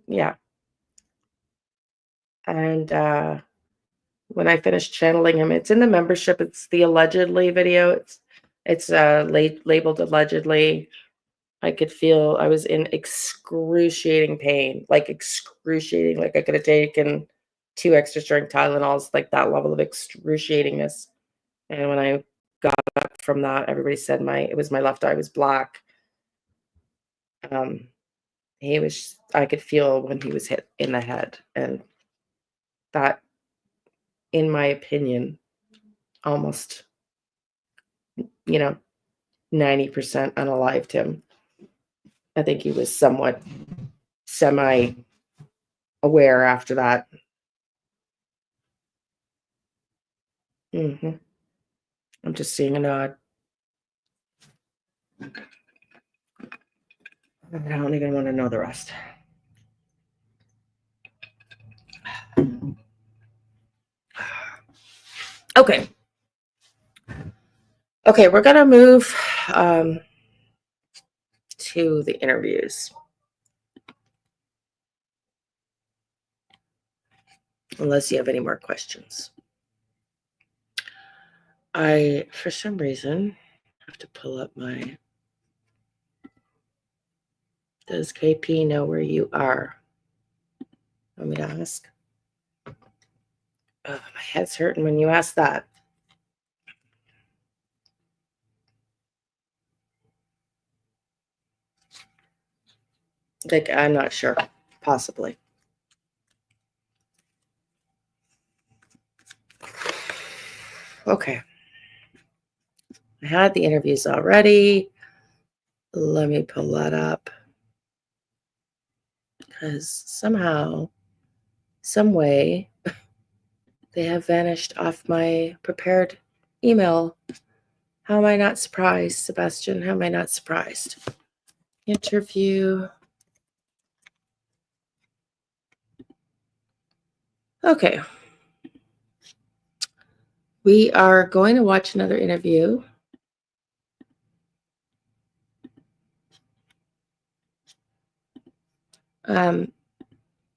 Yeah. And when I finished channeling him, it's in the membership. It's the allegedly video. It's labeled allegedly. I could feel I was in excruciating pain, like excruciating. Like I could have taken 2 extra strength Tylenols, like that level of excruciatingness. And when I got up from that, everybody said it was my left eye was black. I could feel when he was hit in the head, and that, in my opinion, almost 90% unalived him. I think he was somewhat semi-aware after that. I'm just seeing a nod. I don't even want to know the rest. Okay. Okay, we're going to move to the interviews. Unless you have any more questions. I, for some reason, have to pull up my... Does KP know where you are? Want me to ask? My head's hurting when you ask that. Like, I'm not sure. Possibly. Okay. I had the interviews already. Let me pull that up. Because somehow, some way, they have vanished off my prepared email. How am I not surprised, Sebastian? How am I not surprised? Interview. Okay. We are going to watch another interview.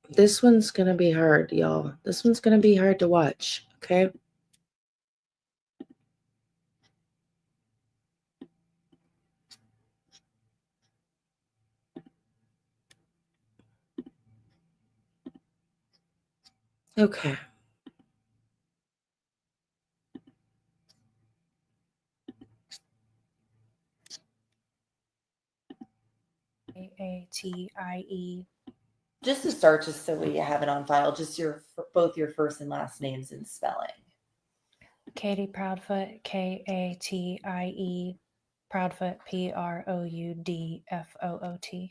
This one's going to be hard, y'all. This one's going to be hard to watch, okay? Okay. ATIE. Just to start, just so we have it on file, just both your first and last names and spelling. Katie Proudfoot, KATIE. Proudfoot, PROUDFOOT.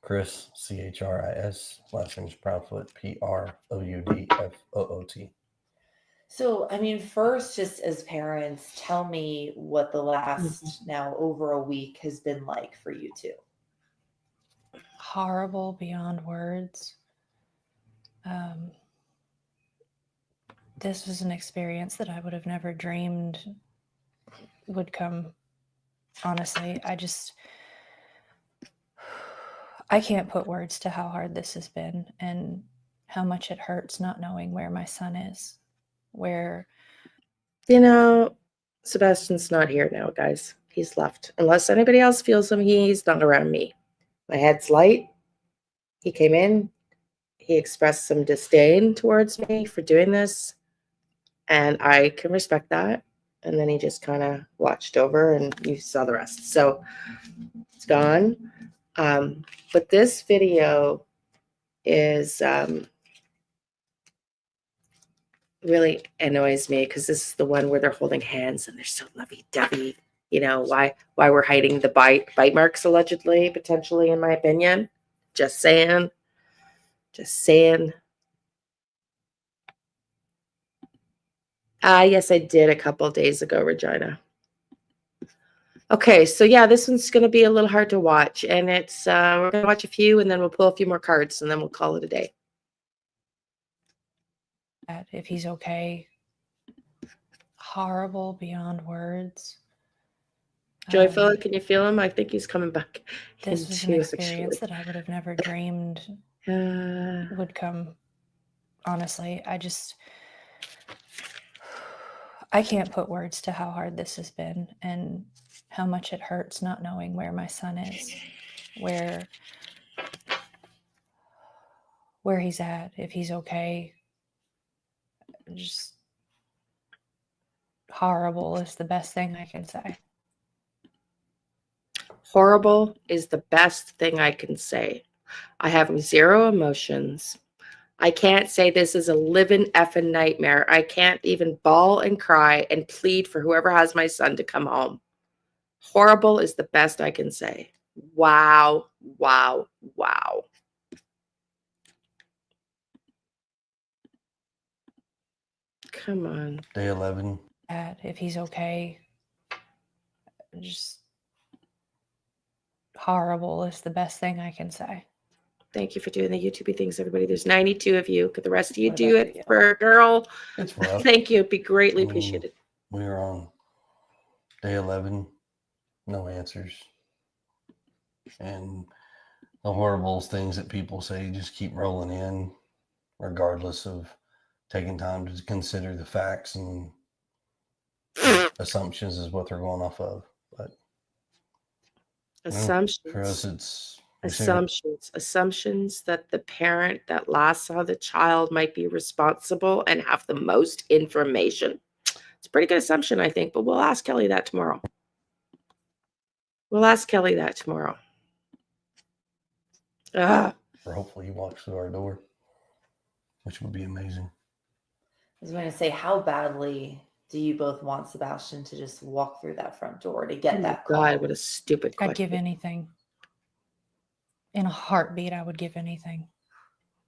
Chris, CHRIS. Last name's Proudfoot, PROUDFOOT. So, I mean, first, just as parents, tell me what the last now over a week has been like for you two. Horrible beyond words. This was an experience that I would have never dreamed would come. Honestly, I can't put words to how hard this has been and how much it hurts not knowing where my son is. Where, you know, Sebastian's not here now, guys. He's left. Unless anybody else feels him, he's not around me. My head's light. He came in. He expressed some disdain towards me for doing this. And I can respect that. And then he just kind of watched over and you saw the rest. So it's gone. But this video is really annoys me because this is the one where they're holding hands and they're so lovey-dovey. You know, why we're hiding the bite marks allegedly, potentially, in my opinion. Just saying. Just saying. Yes, I did a couple days ago, Regina. Okay, so yeah, this one's going to be a little hard to watch. And it's, we're going to watch a few and then we'll pull a few more cards and then we'll call it a day. if he's okay. Horrible beyond words. Joyful, can you feel him? I think he's coming back. This was an experience that I would have never dreamed would come. Honestly, I can't put words to how hard this has been and how much it hurts not knowing where my son is, where he's at, if he's okay. Just horrible is the best thing I can say. Horrible is the best thing I can say. I have zero emotions. I can't say this is a living effing nightmare. I can't even bawl and cry and plead for whoever has my son to come home. Horrible is the best I can say. Wow. Wow. Wow. Come on. Day 11. If he's okay, just horrible is the best thing I can say. Thank you for doing the YouTube things, everybody. There's 92 of you. Could the rest of you What do about it you? for a girl? It's rough. Thank you. It'd be greatly I mean, appreciated. We were on day 11, no answers. And the horrible things that people say just keep rolling in, regardless of taking time to consider the facts and assumptions is what they're going off of. But Assumptions. for us, it's Assumptions that the parent that last saw the child might be responsible and have the most information. It's a pretty good assumption, I think, but we'll ask Kelly that tomorrow. Or hopefully he walks through our door, which would be amazing. I was going to say, how badly do you both want Sebastian to just walk through that front door to get that call? God, what a stupid question. I'd give anything. In a heartbeat, I would give anything.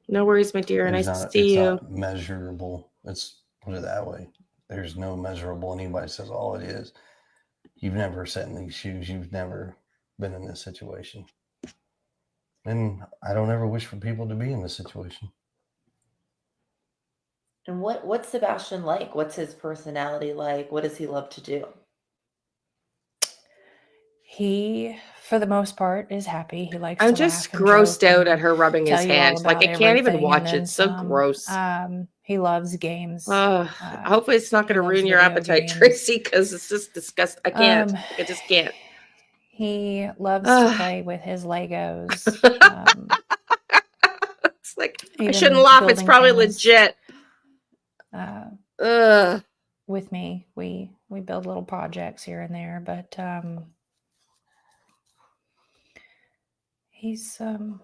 No worries, my dear. Nice to see you. It's not measurable. Let's put it that way. There's no measurable. Anybody says all it is. You've never sat in these shoes. You've never been in this situation. And I don't ever wish for people to be in this situation. And what's Sebastian like? What's his personality like? What does he love to do? He, for the most part, is happy. He likes I'm to just laugh and grossed joke out and at her rubbing his tell you all hand. Like, I about can't even everything, watch and then it. So some. gross. He loves games. Hopefully it's not going to he ruin loves your video appetite, games. Tracy, because it's just disgusting. I can't. I just can't. He loves to play with his Legos. It's like, I even shouldn't laugh. It's building probably things, legit. With me, we build little projects here and there, but he's God,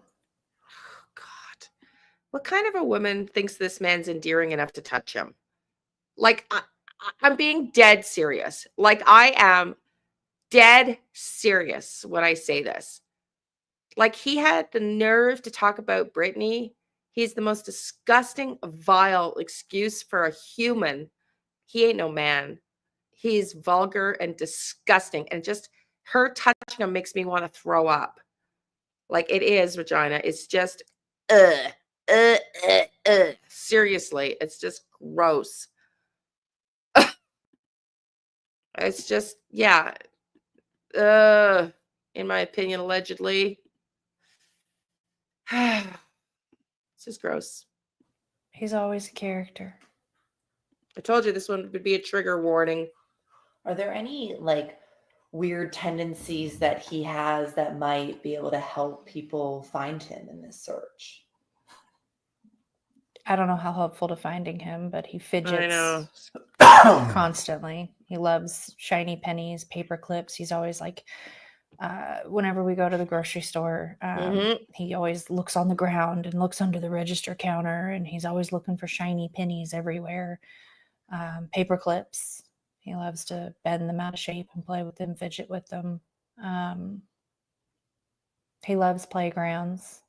what kind of a woman thinks this man's endearing enough to touch him? Like, I'm being dead serious. Like, I am dead serious when I say this. Like, he had the nerve to talk about Brittany. He's the most disgusting, vile excuse for a human. He ain't no man. He's vulgar and disgusting. And just her touching him makes me want to throw up. Like, it is, Regina. It's just, seriously, it's just gross. It's just, yeah. In my opinion, allegedly. It's just gross. He's always a character. I told you this one would be a trigger warning. Are there any like weird tendencies that he has that might be able to help people find him in this search? I don't know how helpful to finding him, but he fidgets constantly. He loves shiny pennies, paper clips. He's always like, whenever we go to the grocery store, he always looks on the ground and looks under the register counter, and he's always looking for shiny pennies everywhere. Paper clips. He loves to bend them out of shape and play with them, fidget with them. He loves playgrounds.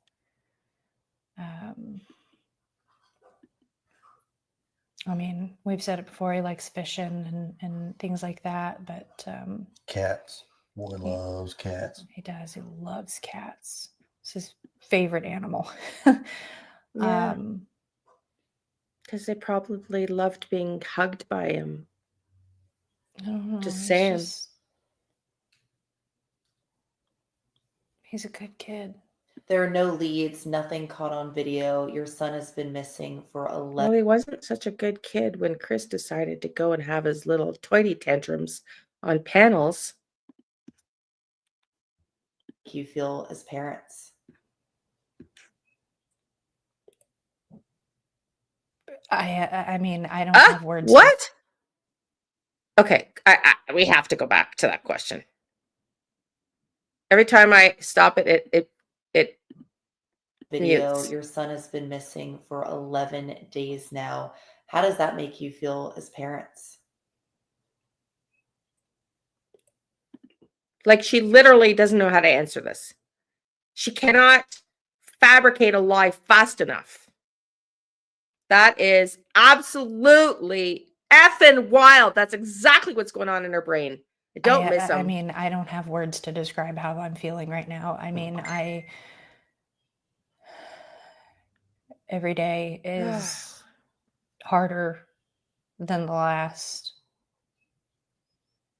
I mean, we've said it before, he likes fishing and things like that, but cats. Boy loves cats. He does. He loves cats. It's his favorite animal. Yeah. Because they probably loved being hugged by him. I don't know. Just saying. He's a good kid. There are no leads, nothing caught on video. Your son has been missing for 11. Well, he wasn't such a good kid when Chris decided to go and have his little toity tantrums on panels. You feel as parents? I mean, I don't have words. What? Okay, we have to go back to that question. Every time I stop it, it Video. mutes. Your son has been missing for 11 days now. How does that make you feel as parents? Like, she literally doesn't know how to answer this. She cannot fabricate a lie fast enough. That is absolutely effing wild. That's exactly what's going on in her brain. I don't miss them. I mean, I don't have words to describe how I'm feeling right now. I mean, every day is harder than the last.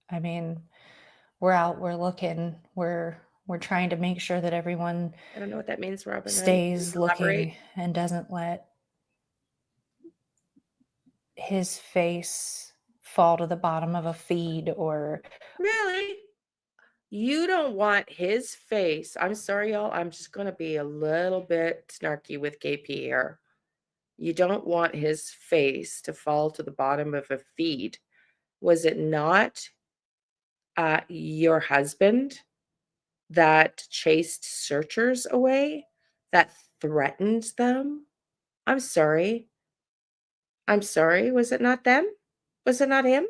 I mean, we're out, we're looking, we're trying to make sure that everyone, I don't know what that means, Robin. stays looking and doesn't let his face fall to the bottom of a feed or... Really? You don't want his face. I'm sorry, y'all. I'm just going to be a little bit snarky with KP here. You don't want his face to fall to the bottom of a feed. Was it not your husband that chased searchers away, that threatened them? I'm sorry. I'm sorry. Was it not them? Was it not him?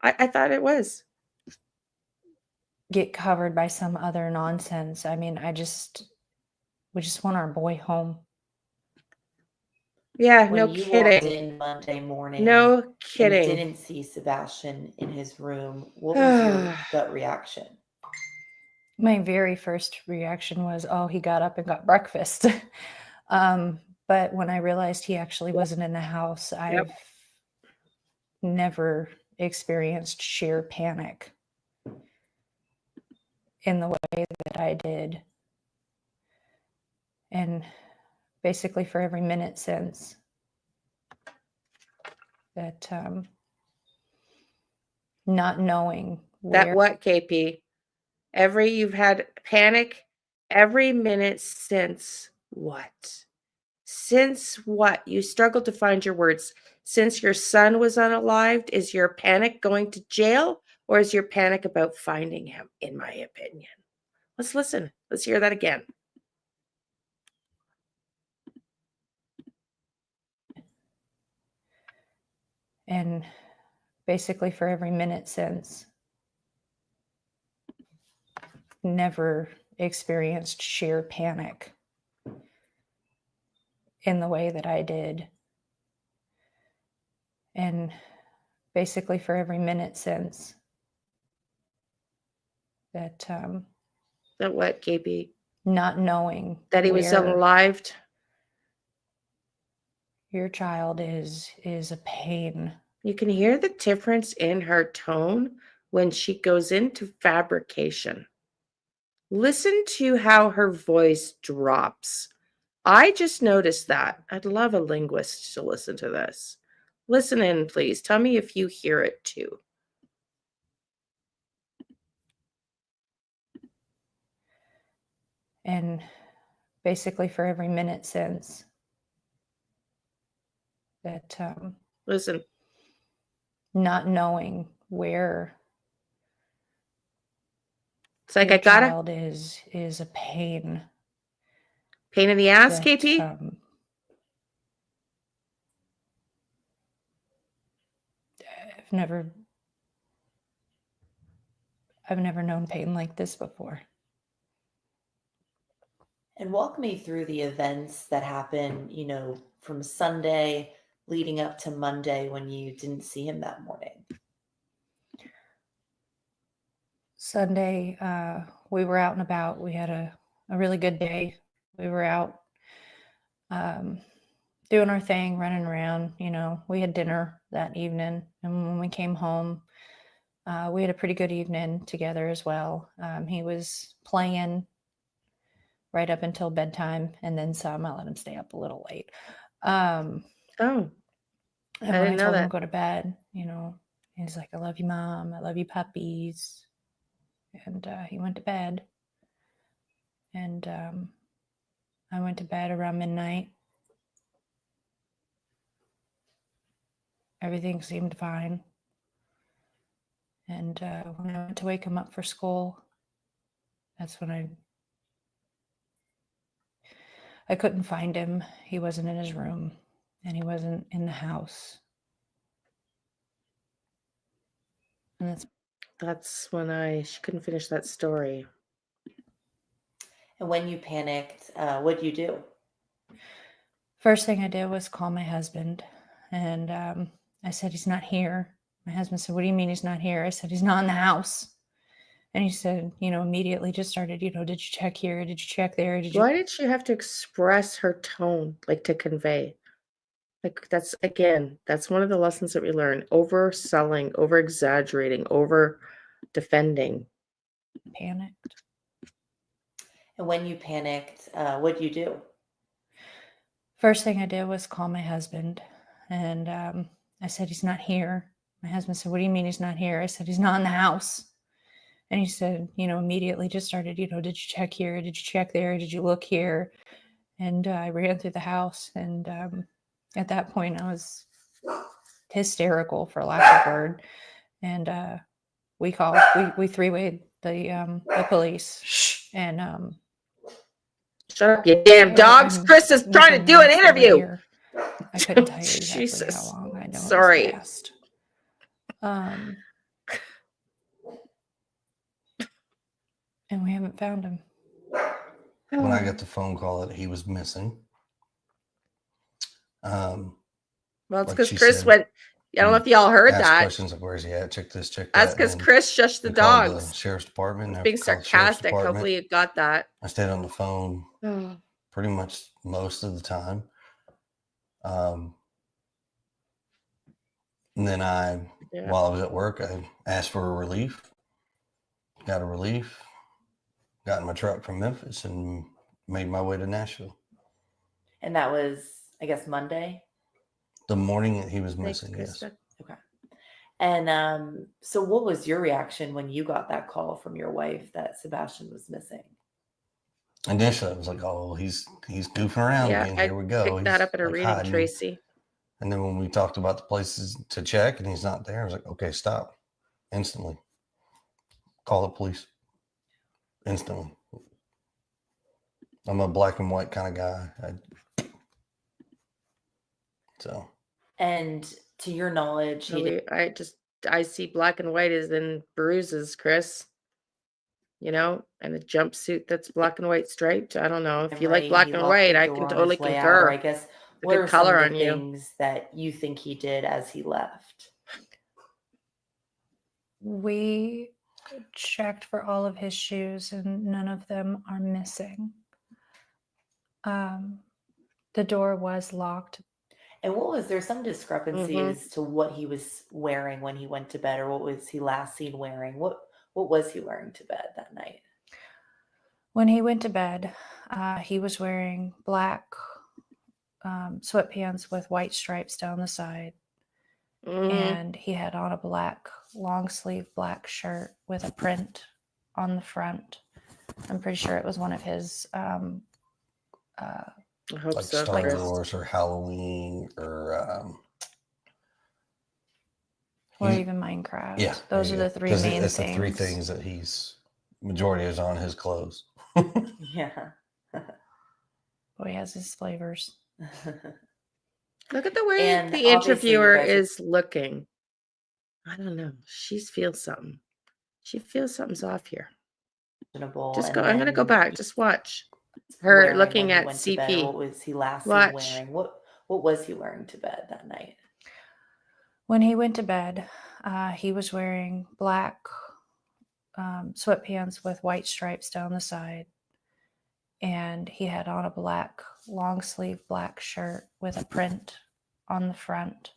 I thought it was. Get covered by some other nonsense. I mean, we just want our boy home. Yeah, When no you kidding. walked in Monday morning, No kidding. and didn't see Sebastian in his room, what was your gut reaction? My very first reaction was, oh, he got up and got breakfast. But when I realized he actually wasn't in the house, I've never experienced sheer panic in the way that I did. And basically for every minute since that, not knowing where... That what, KP? You've had panic every minute since what? Since what? You struggled to find your words. Since your son was unalived, is your panic going to jail, or is your panic about finding him, in my opinion? Let's listen. Let's hear that again. And basically for every minute since, never experienced sheer panic in the way that I did. And basically for every minute since that, That what, KP? not knowing That he was unalived? Your child is a pain. You can hear the difference in her tone when she goes into fabrication. Listen to how her voice drops. I just noticed that. I'd love a linguist to listen to this. Listen in, please. Tell me if you hear it too. And basically for every minute since that, listen, not knowing where it's like your I gotta child is a pain. Pain in the ass, that, KP? I've never known pain like this before. And walk me through the events that happened, from Sunday leading up to Monday when you didn't see him that morning. Sunday, we were out and about. We had a really good day. We were out doing our thing, running around. We had dinner that evening. And when we came home, we had a pretty good evening together as well. He was playing right up until bedtime, and then some. I let him stay up a little late. Oh, and when I didn't know told him that. to go to bed, he's like, "I love you, Mom. I love you, puppies." And he went to bed. And I went to bed around midnight. Everything seemed fine. And when I went to wake him up for school, that's when I couldn't find him. He wasn't in his room, and he wasn't in the house. And That's when she couldn't finish that story. And when you panicked, what'd you do? First thing I did was call my husband, and I said, he's not here. My husband said, what do you mean he's not here? I said, he's not in the house. And he said, immediately just started, did you check here? Did you check there? Why did she have to express her tone, like to convey? Like that's one of the lessons that we learn. Overselling, over exaggerating, over defending. Panicked. And when you panicked, what'd you do? First thing I did was call my husband, and I said, he's not here. My husband said, what do you mean he's not here? I said, he's not in the house. And he said, immediately just started, did you check here? Did you check there? Did you look here? And I ran through the house. And at that point, I was hysterical, for lack of a word. And we three-wayed the police. And shut up, you damn dogs! Chris is trying to do an interview. I couldn't tell you exactly how long. I know. Sorry. It was fast. And we haven't found him. When I got the phone call that he was missing. Well, it's because Chris went. I don't know if y'all heard that. Questions of where's he at? Check this, check that. That's because Chris shushed the dogs. The sheriff's department. Being sarcastic. Hopefully, you got that. I stayed on the phone pretty much most of the time. And then while I was at work, I asked for a relief. Got a relief. Got in my truck from Memphis and made my way to Nashville. And that was, I guess, Monday? The morning that he was missing, yes. Okay. And so what was your reaction when you got that call from your wife that Sebastian was missing? Initially, I was like, oh, he's goofing around again. Here we go. Picked that up at a reading, Tracy. And then when we talked about the places to check and he's not there, I was like, okay, stop. Instantly. Call the police. Instantly. I'm a black and white kind of guy. And to your knowledge, I see black and white as in bruises, Chris. And a jumpsuit that's black and white striped. I don't know if you like black and white. I can totally concur. I guess what are some of the things that you think he did as he left? We checked for all of his shoes and none of them are missing. The door was locked. And was there some discrepancy as to what he was wearing when he went to bed, or what was he last seen wearing? What was he wearing to bed that night? When he went to bed, he was wearing black sweatpants with white stripes down the side. And he had on a black long sleeve black shirt with a print on the front. I'm pretty sure it was one of his I hope like so. Star Wars or Halloween or even Minecraft. Yeah, those are the three main things. It's the three things that majority is on his clothes. Yeah. Boy, he has his flavors. Look at the way the interviewer is looking. I don't know. She feels something. She feels something's off here. Just go. I'm going to go back. Just watch her looking at CP. What was he last seen wearing? What was he wearing to bed that night? When he went to bed, he was wearing black sweatpants with white stripes down the side. And he had on a black long sleeve black shirt with a print on the front.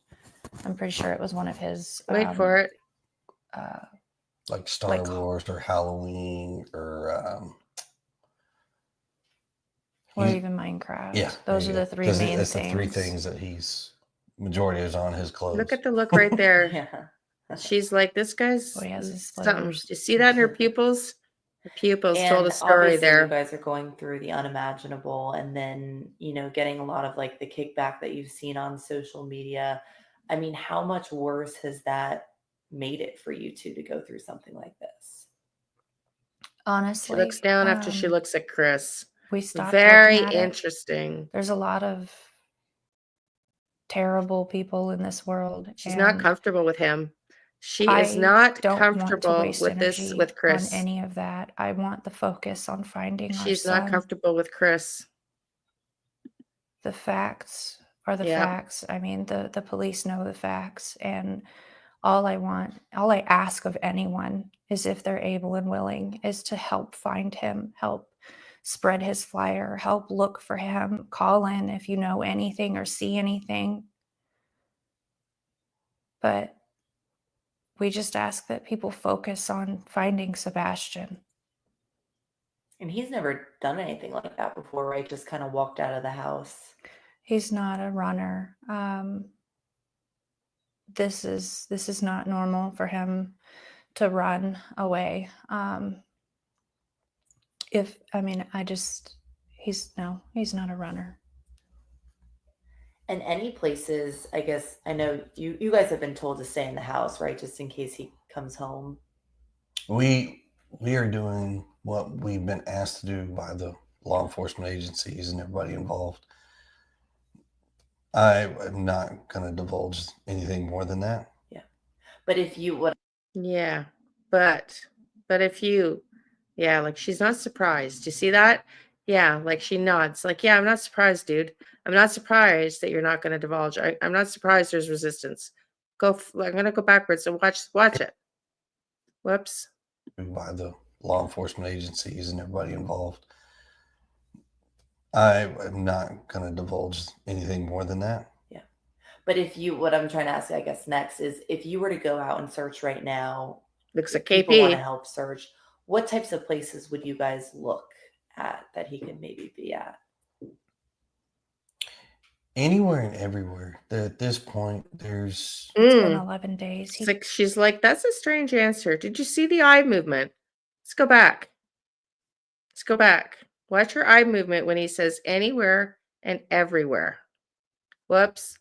I'm pretty sure it was one of his. Wait for it. Like Star Wars or Halloween or even Minecraft. Yeah, those are the three main things. It's the three things that majority is on his clothes. Look at the look right there. She's like, this guy's something. Do you see that in her pupils? Her pupils told a story there. You guys are going through the unimaginable, and then getting a lot of like the kickback that you've seen on social media. I mean, how much worse has that made it for you two to go through something like this? Honestly, she looks down after she looks at Chris. We stopped. Very interesting. There's a lot of terrible people in this world. She's not comfortable with him. She is not don't want to comfortable waste with this energy with on Chris. any of that. I want the focus on finding our She's not son. comfortable with Chris. The facts are the Yep. facts. I mean, the police know the facts, and all I ask of anyone is, if they're able and willing, is to help find him, help spread his flyer, help look for him, call in if you know anything or see anything. But we just ask that people focus on finding Sebastian. And he's never done anything like that before, right? Just kind of walked out of the house. He's not a runner. This is not normal for him to run away. He's not a runner. And any places, I guess, I know you guys have been told to stay in the house, right? Just in case he comes home. We are doing what we've been asked to do by the law enforcement agencies and everybody involved. I am not going to divulge anything more than that. Yeah. But if you would. Yeah. But if you, yeah, like she's not surprised. You see that? Yeah. Like she nods. Like, yeah, I'm not surprised, dude. I'm not surprised that you're not going to divulge. I'm not surprised there's resistance. I'm going to go backwards and watch it. Whoops. By the law enforcement agencies and everybody involved. I am not going to divulge anything more than that. Yeah. But what I'm trying to ask, I guess, next is, if you were to go out and search right now, looks like people want to KP. help search, what types of places would you guys look at that he could maybe be at? Anywhere and everywhere. At this point, It's been 11 days. She's like, that's a strange answer. Did you see the eye movement? Let's go back. Watch her eye movement when he says anywhere and everywhere. Whoops.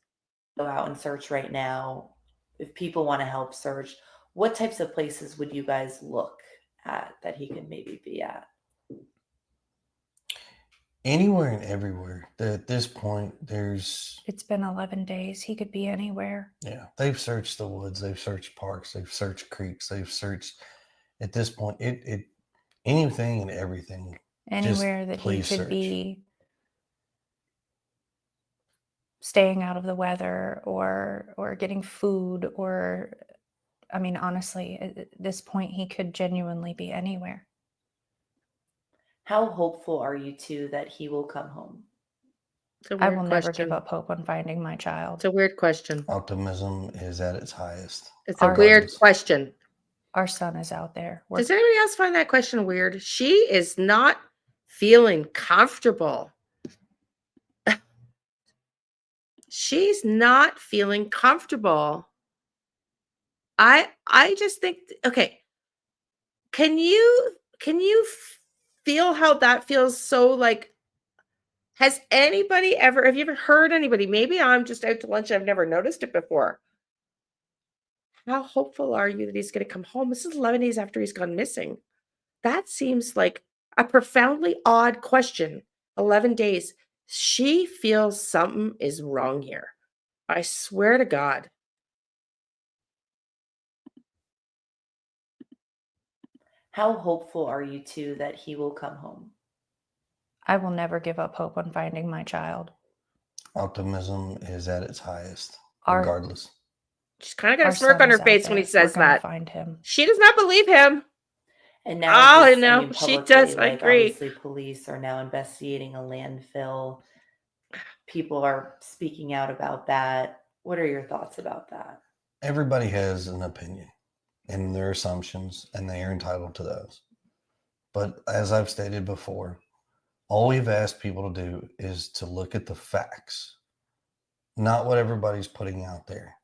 Go out and search right now. If people want to help search, what types of places would you guys look at that he could maybe be at? Anywhere and everywhere. At this point, it's been 11 days. He could be anywhere. Yeah. They've searched the woods. They've searched parks. They've searched creeks. They've searched, at this point, anything and everything. Anywhere that he could be staying out of the weather or getting food, or, I mean, honestly, at this point, he could genuinely be anywhere. How hopeful are you two that he will come home? I will never give up hope on finding my child. It's a weird question. Optimism is at its highest. It's a weird question. Our son is out there. Does anybody else find that question weird? She is not feeling comfortable. She's not feeling comfortable. I just think, okay. Can you feel how that feels? So like, have you ever heard anybody? Maybe I'm just out to lunch. I've never noticed it before. How hopeful are you that he's going to come home? This is 11 days after he's gone missing. That seems like a profoundly odd question. 11 days. She feels something is wrong here. I swear to God. How hopeful are you two that he will come home? I will never give up hope on finding my child. Optimism is at its highest, regardless. She's kind of got a smirk on her face when he says that. Find him. She does not believe him. And now, she does. I agree. Obviously, police are now investigating a landfill. People are speaking out about that. What are your thoughts about that? Everybody has an opinion and their assumptions, and they are entitled to those. But as I've stated before, all we've asked people to do is to look at the facts, not what everybody's putting out there.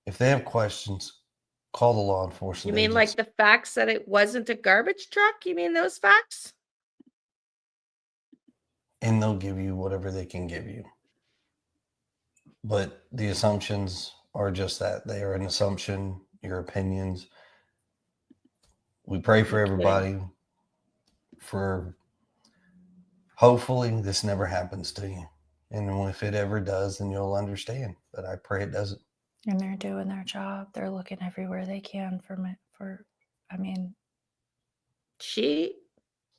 If they have questions, call the law enforcement. You mean like the facts that it wasn't a garbage truck? You mean those facts? And they'll give you whatever they can give you. But the assumptions are just that. They are an assumption, your opinions. We pray for everybody, for hopefully this never happens to you. And if it ever does, then you'll understand. But I pray it doesn't. And they're doing their job. They're looking everywhere they can I mean, she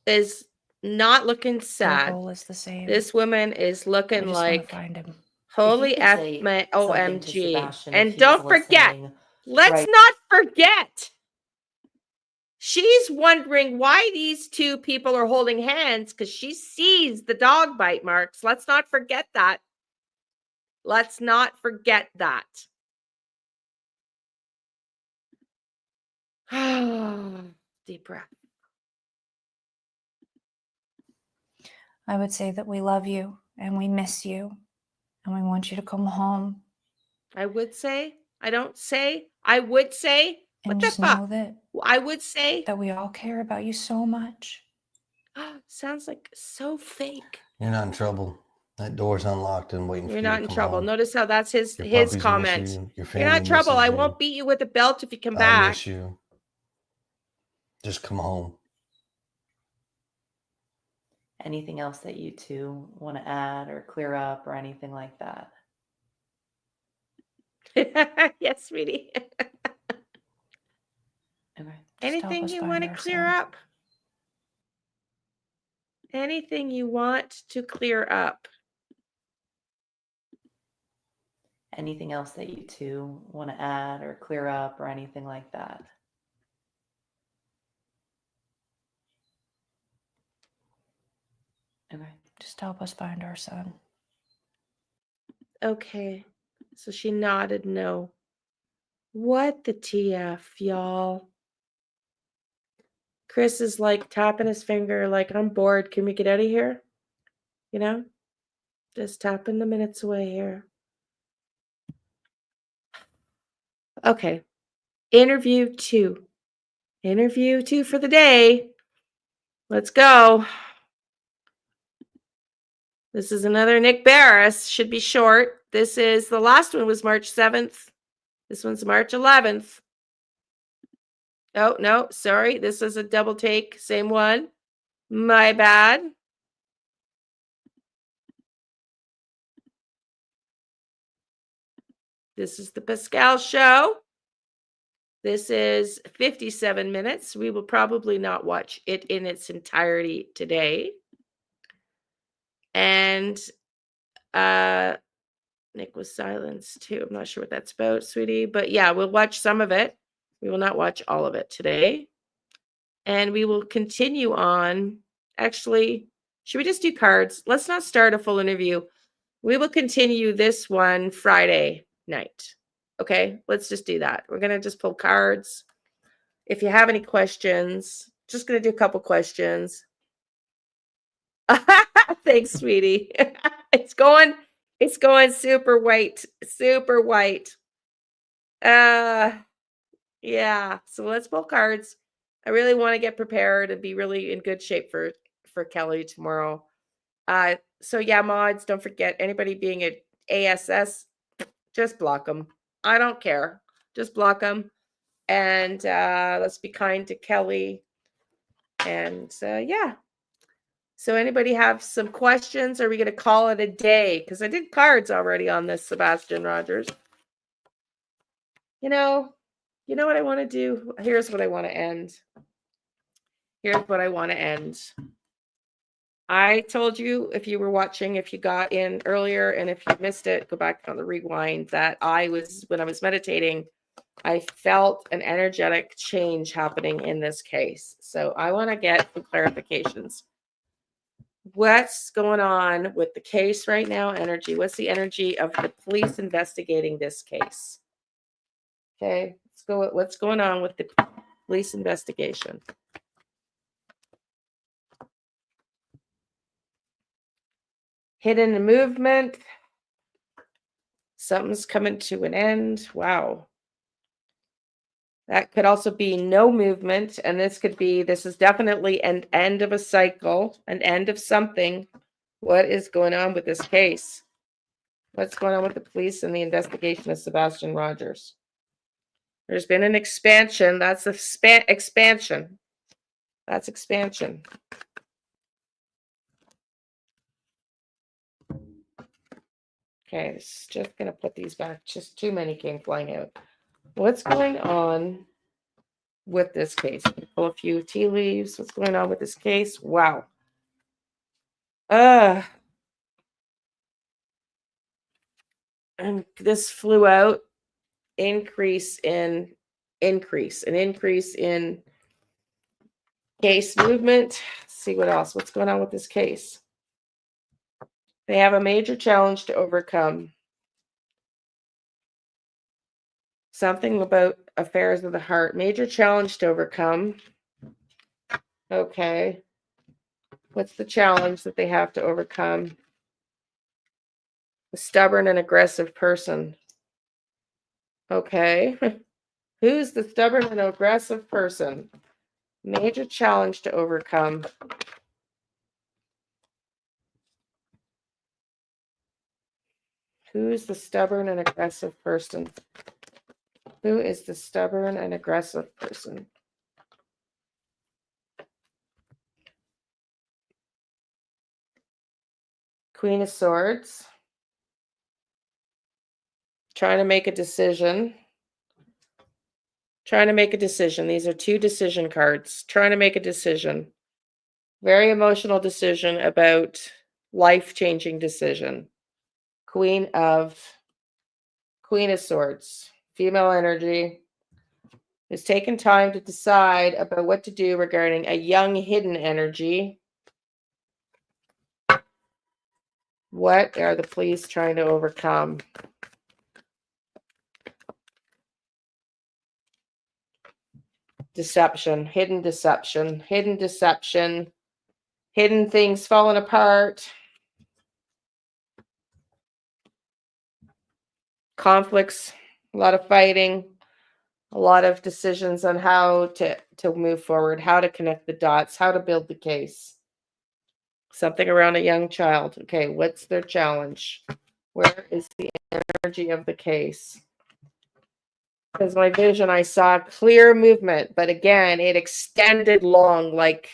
is not looking their sad. goal is the same. This woman is They looking just want to like find him. holy If you could F say my something to OMG. Sebastian if And he don't was forget, listening let's right not forget, she's wondering why these two people are holding hands because she sees the dog bite marks. Let's not forget that. Let's not forget that. Deep breath. I would say that we love you and we miss you and we want you to come home. I would say, I don't say, I would say, what And the just fuck? know that I would say that we all care about you so much. sounds like so fake. You're not in trouble. That door's unlocked and waiting You're for you not to in come trouble. home. Notice how that's his Your puppies comment. miss you. Your You're family not in trouble. misses I you. won't beat you with a belt if you come I back. miss you. Just come home. anything else that you two want to add or clear up or anything like that? Yes, sweetie. Okay. Anything you want to clear up? Anything you want to clear up? Anything else that you two want to add or clear up or anything like that? Okay. Just help us find our son. Okay. So she nodded no. What the TF, y'all? Chris is like tapping his finger like, I'm bored. Can we get out of here? You know? Just tapping the minutes away here. Okay. Interview 2. Interview 2 for the day. Let's go. This is another Nick Barris. Should be short. This is the last one was March 7th. This one's March 11th. Oh, no, sorry. This is a double take. Same one. My bad. This is the Pascal show. This is 57 minutes. We will probably not watch it in its entirety today. And Nick was silenced too. I'm not sure what that's about, sweetie. But yeah, we'll watch some of it. We will not watch all of it today. And we will continue on. Actually, should we just do cards? Let's not start a full interview. We will continue this one Friday night. Okay, let's just do that. We're going to just pull cards. If you have any questions, just going to do a couple questions. Thanks, sweetie. It's going super white. Super white. Yeah. So let's pull cards. I really want to get prepared and be really in good shape for Kelly tomorrow. So yeah, mods, don't forget, anybody being an ASS, just block them. I don't care. Just block them. And let's be kind to Kelly. And yeah. So anybody have some questions? Or are we going to call it a day? Because I did cards already on this, SebastianRogers. You know what I want to do? Here's what I want to end. Here's what I want to end. I told you, if you were watching, if you got in earlier, and if you missed it, go back on the rewind, that when I was meditating, I felt an energetic change happening in this case. So I want to get some clarifications. What's going on with the case right now? Energy. What's the energy of the police investigating this case? Okay, let's go with what's going on with the police investigation. Hidden movement. Something's coming to an end. Wow. That could also be no movement. And this is definitely an end of a cycle, an end of something. What is going on with this case? What's going on with the police and the investigation of SebastianRogers? There's been an expansion. That's expansion. That's expansion. Okay, it's just going to put these back. Just too many came flying out. What's going on with this case? Pull a few tea leaves. What's going on with this case? Wow. And this flew out. An increase in case movement. Let's see what else. What's going on with this case? They have a major challenge to overcome. Something about affairs of the heart. Major challenge to overcome. Okay. What's the challenge that they have to overcome? A stubborn and aggressive person. Okay. Who's the stubborn and aggressive person? Major challenge to overcome. Who's the stubborn and aggressive person? Who is the stubborn and aggressive person? Queen of Swords. Trying to make a decision. Trying to make a decision. These are two decision cards. Trying to make a decision. Very emotional decision about life-changing decision. Queen of Swords. Female energy. Has taken time to decide about what to do regarding a young hidden energy. What are the police trying to overcome? Deception, hidden deception, hidden deception, hidden things falling apart. Conflicts, a lot of fighting, a lot of decisions on how to move forward, how to connect the dots, how to build the case. Something around a young child. Okay, what's their challenge? Where is the energy of the case? Because my vision, I saw clear movement, but again, it extended long, like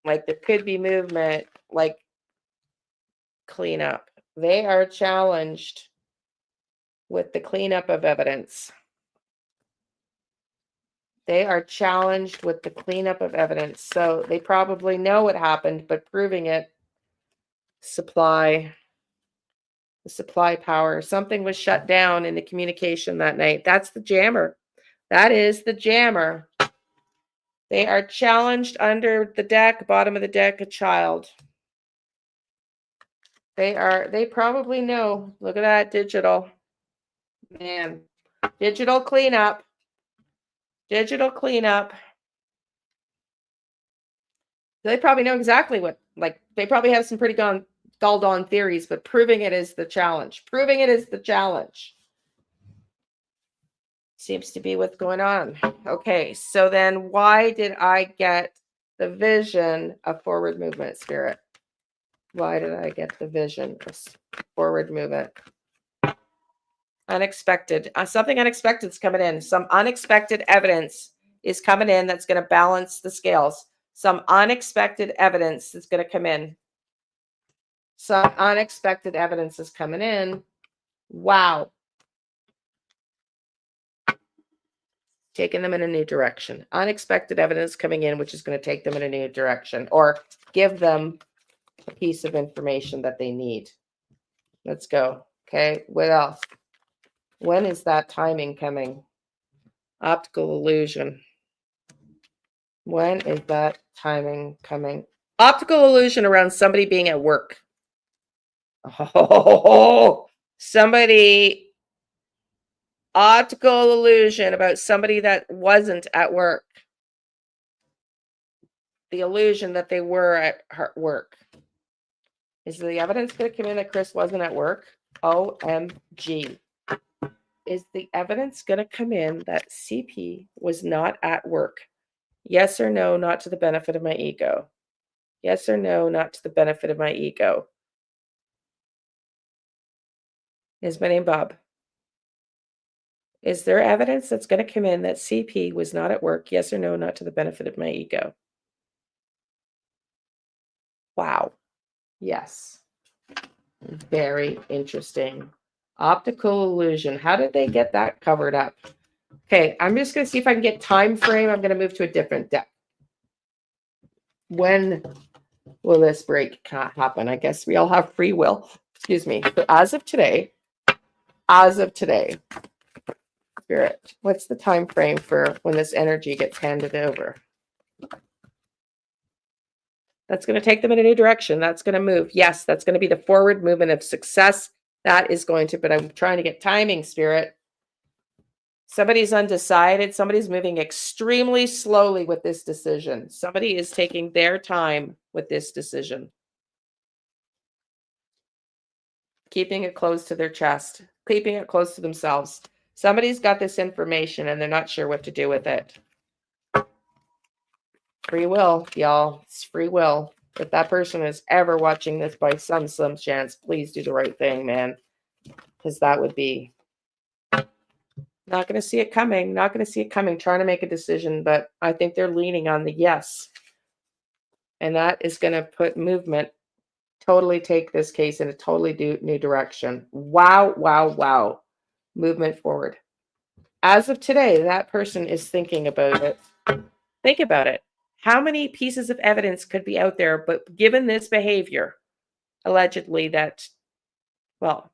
there could be movement, like cleanup. They are challenged with the cleanup of evidence. They are challenged with the cleanup of evidence. So they probably know what happened, but proving it, the supply power. Something was shut down in the communication that night. That's the jammer. That is the jammer. They are challenged under the deck, bottom of the deck, a child. They probably know. Look at that digital. Man, digital cleanup. Digital cleanup. They probably know exactly what, they probably have some pretty galled-on theories, but proving it is the challenge. Proving it is the challenge. Seems to be what's going on. Okay, so then why did I get the vision of forward movement, Spirit? Why did I get the vision of forward movement? Unexpected. Something unexpected is coming in. Some unexpected evidence is coming in that's going to balance the scales. Some unexpected evidence is going to come in. Some unexpected evidence is coming in. Wow. Taking them in a new direction. Unexpected evidence coming in, which is going to take them in a new direction or give them a piece of information that they need. Let's go. Okay, what else? When is that timing coming? Optical illusion. When is that timing coming? Optical illusion around somebody being at work. Oh, somebody. Optical illusion about somebody that wasn't at work. The illusion that they were at work. Is the evidence going to come in that Chris wasn't at work? OMG. Is the evidence going to come in that CP was not at work? Yes or no, not to the benefit of my ego. Yes or no, not to the benefit of my ego. Is my name Bob? Is there evidence that's going to come in that CP was not at work? Yes or no, not to the benefit of my ego? Wow. Yes. Very interesting. Optical illusion. How did they get that covered up? Okay, I'm just going to see if I can get time frame. I'm going to move to a different deck. When will this break happen? I guess we all have free will. Excuse me. But as of today, Spirit, what's the time frame for when this energy gets handed over? That's going to take them in a new direction. That's going to move. Yes, that's going to be the forward movement of success. That is going to, but I'm trying to get timing, Spirit. Somebody's undecided. Somebody's moving extremely slowly with this decision. Somebody is taking their time with this decision. Keeping it close to their chest, keeping it close to themselves. Somebody's got this information and they're not sure what to do with it. Free will, y'all. It's free will. If that person is ever watching this by some slim chance, please do the right thing, man. Because that would be not going to see it coming. Not going to see it coming. Trying to make a decision, but I think they're leaning on the yes. And that is going to put movement, totally take this case in a totally new direction. Wow, wow, wow. Movement forward. As of today, that person is thinking about it. Think about it. How many pieces of evidence could be out there, but given this behavior, allegedly that, well,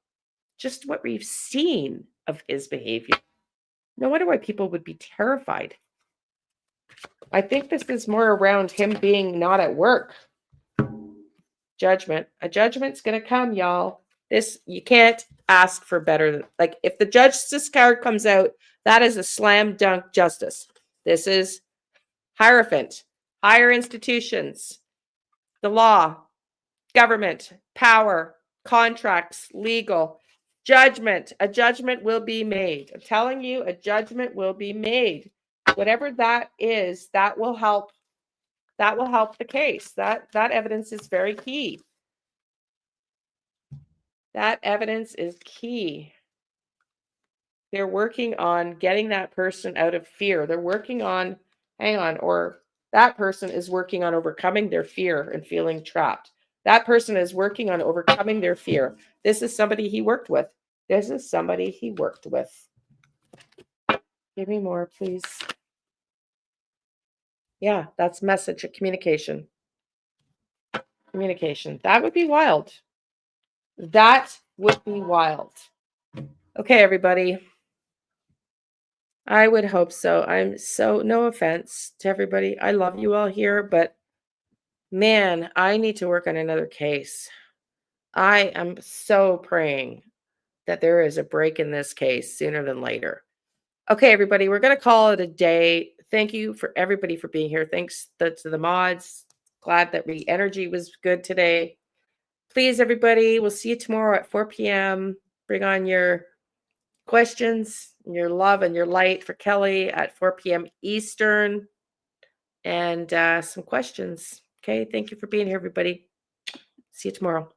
just what we've seen of his behavior. No wonder why people would be terrified. I think this is more around him being not at work. Judgment. A judgment's going to come, y'all. This, you can't ask for better. Like, if the justice card comes out, that is a slam dunk justice. This is Hierophant, higher institutions, the law, government, power, contracts, legal, judgment. A judgment will be made. I'm telling you, a judgment will be made. Whatever that is, that will help. That will help the case. That evidence is very key. That evidence is key. They're working on getting that person out of fear. They're working on, or that person is working on overcoming their fear and feeling trapped. That person is working on overcoming their fear. This is somebody he worked with. This is somebody he worked with. Give me more, please. Yeah, that's message, communication. Communication. That would be wild. That would be wild. Okay, everybody. I would hope so. No offense to everybody. I love you all here, but man, I need to work on another case. I am so praying that there is a break in this case sooner than later. Okay, everybody, we're going to call it a day. Thank you for everybody for being here. Thanks to the mods. Glad that the energy was good today. Please, everybody, we'll see you tomorrow at 4 p.m. Bring on your questions, your love, and your light for Kelly at 4 p.m. Eastern. And some questions. Okay, thank you for being here, everybody. See you tomorrow.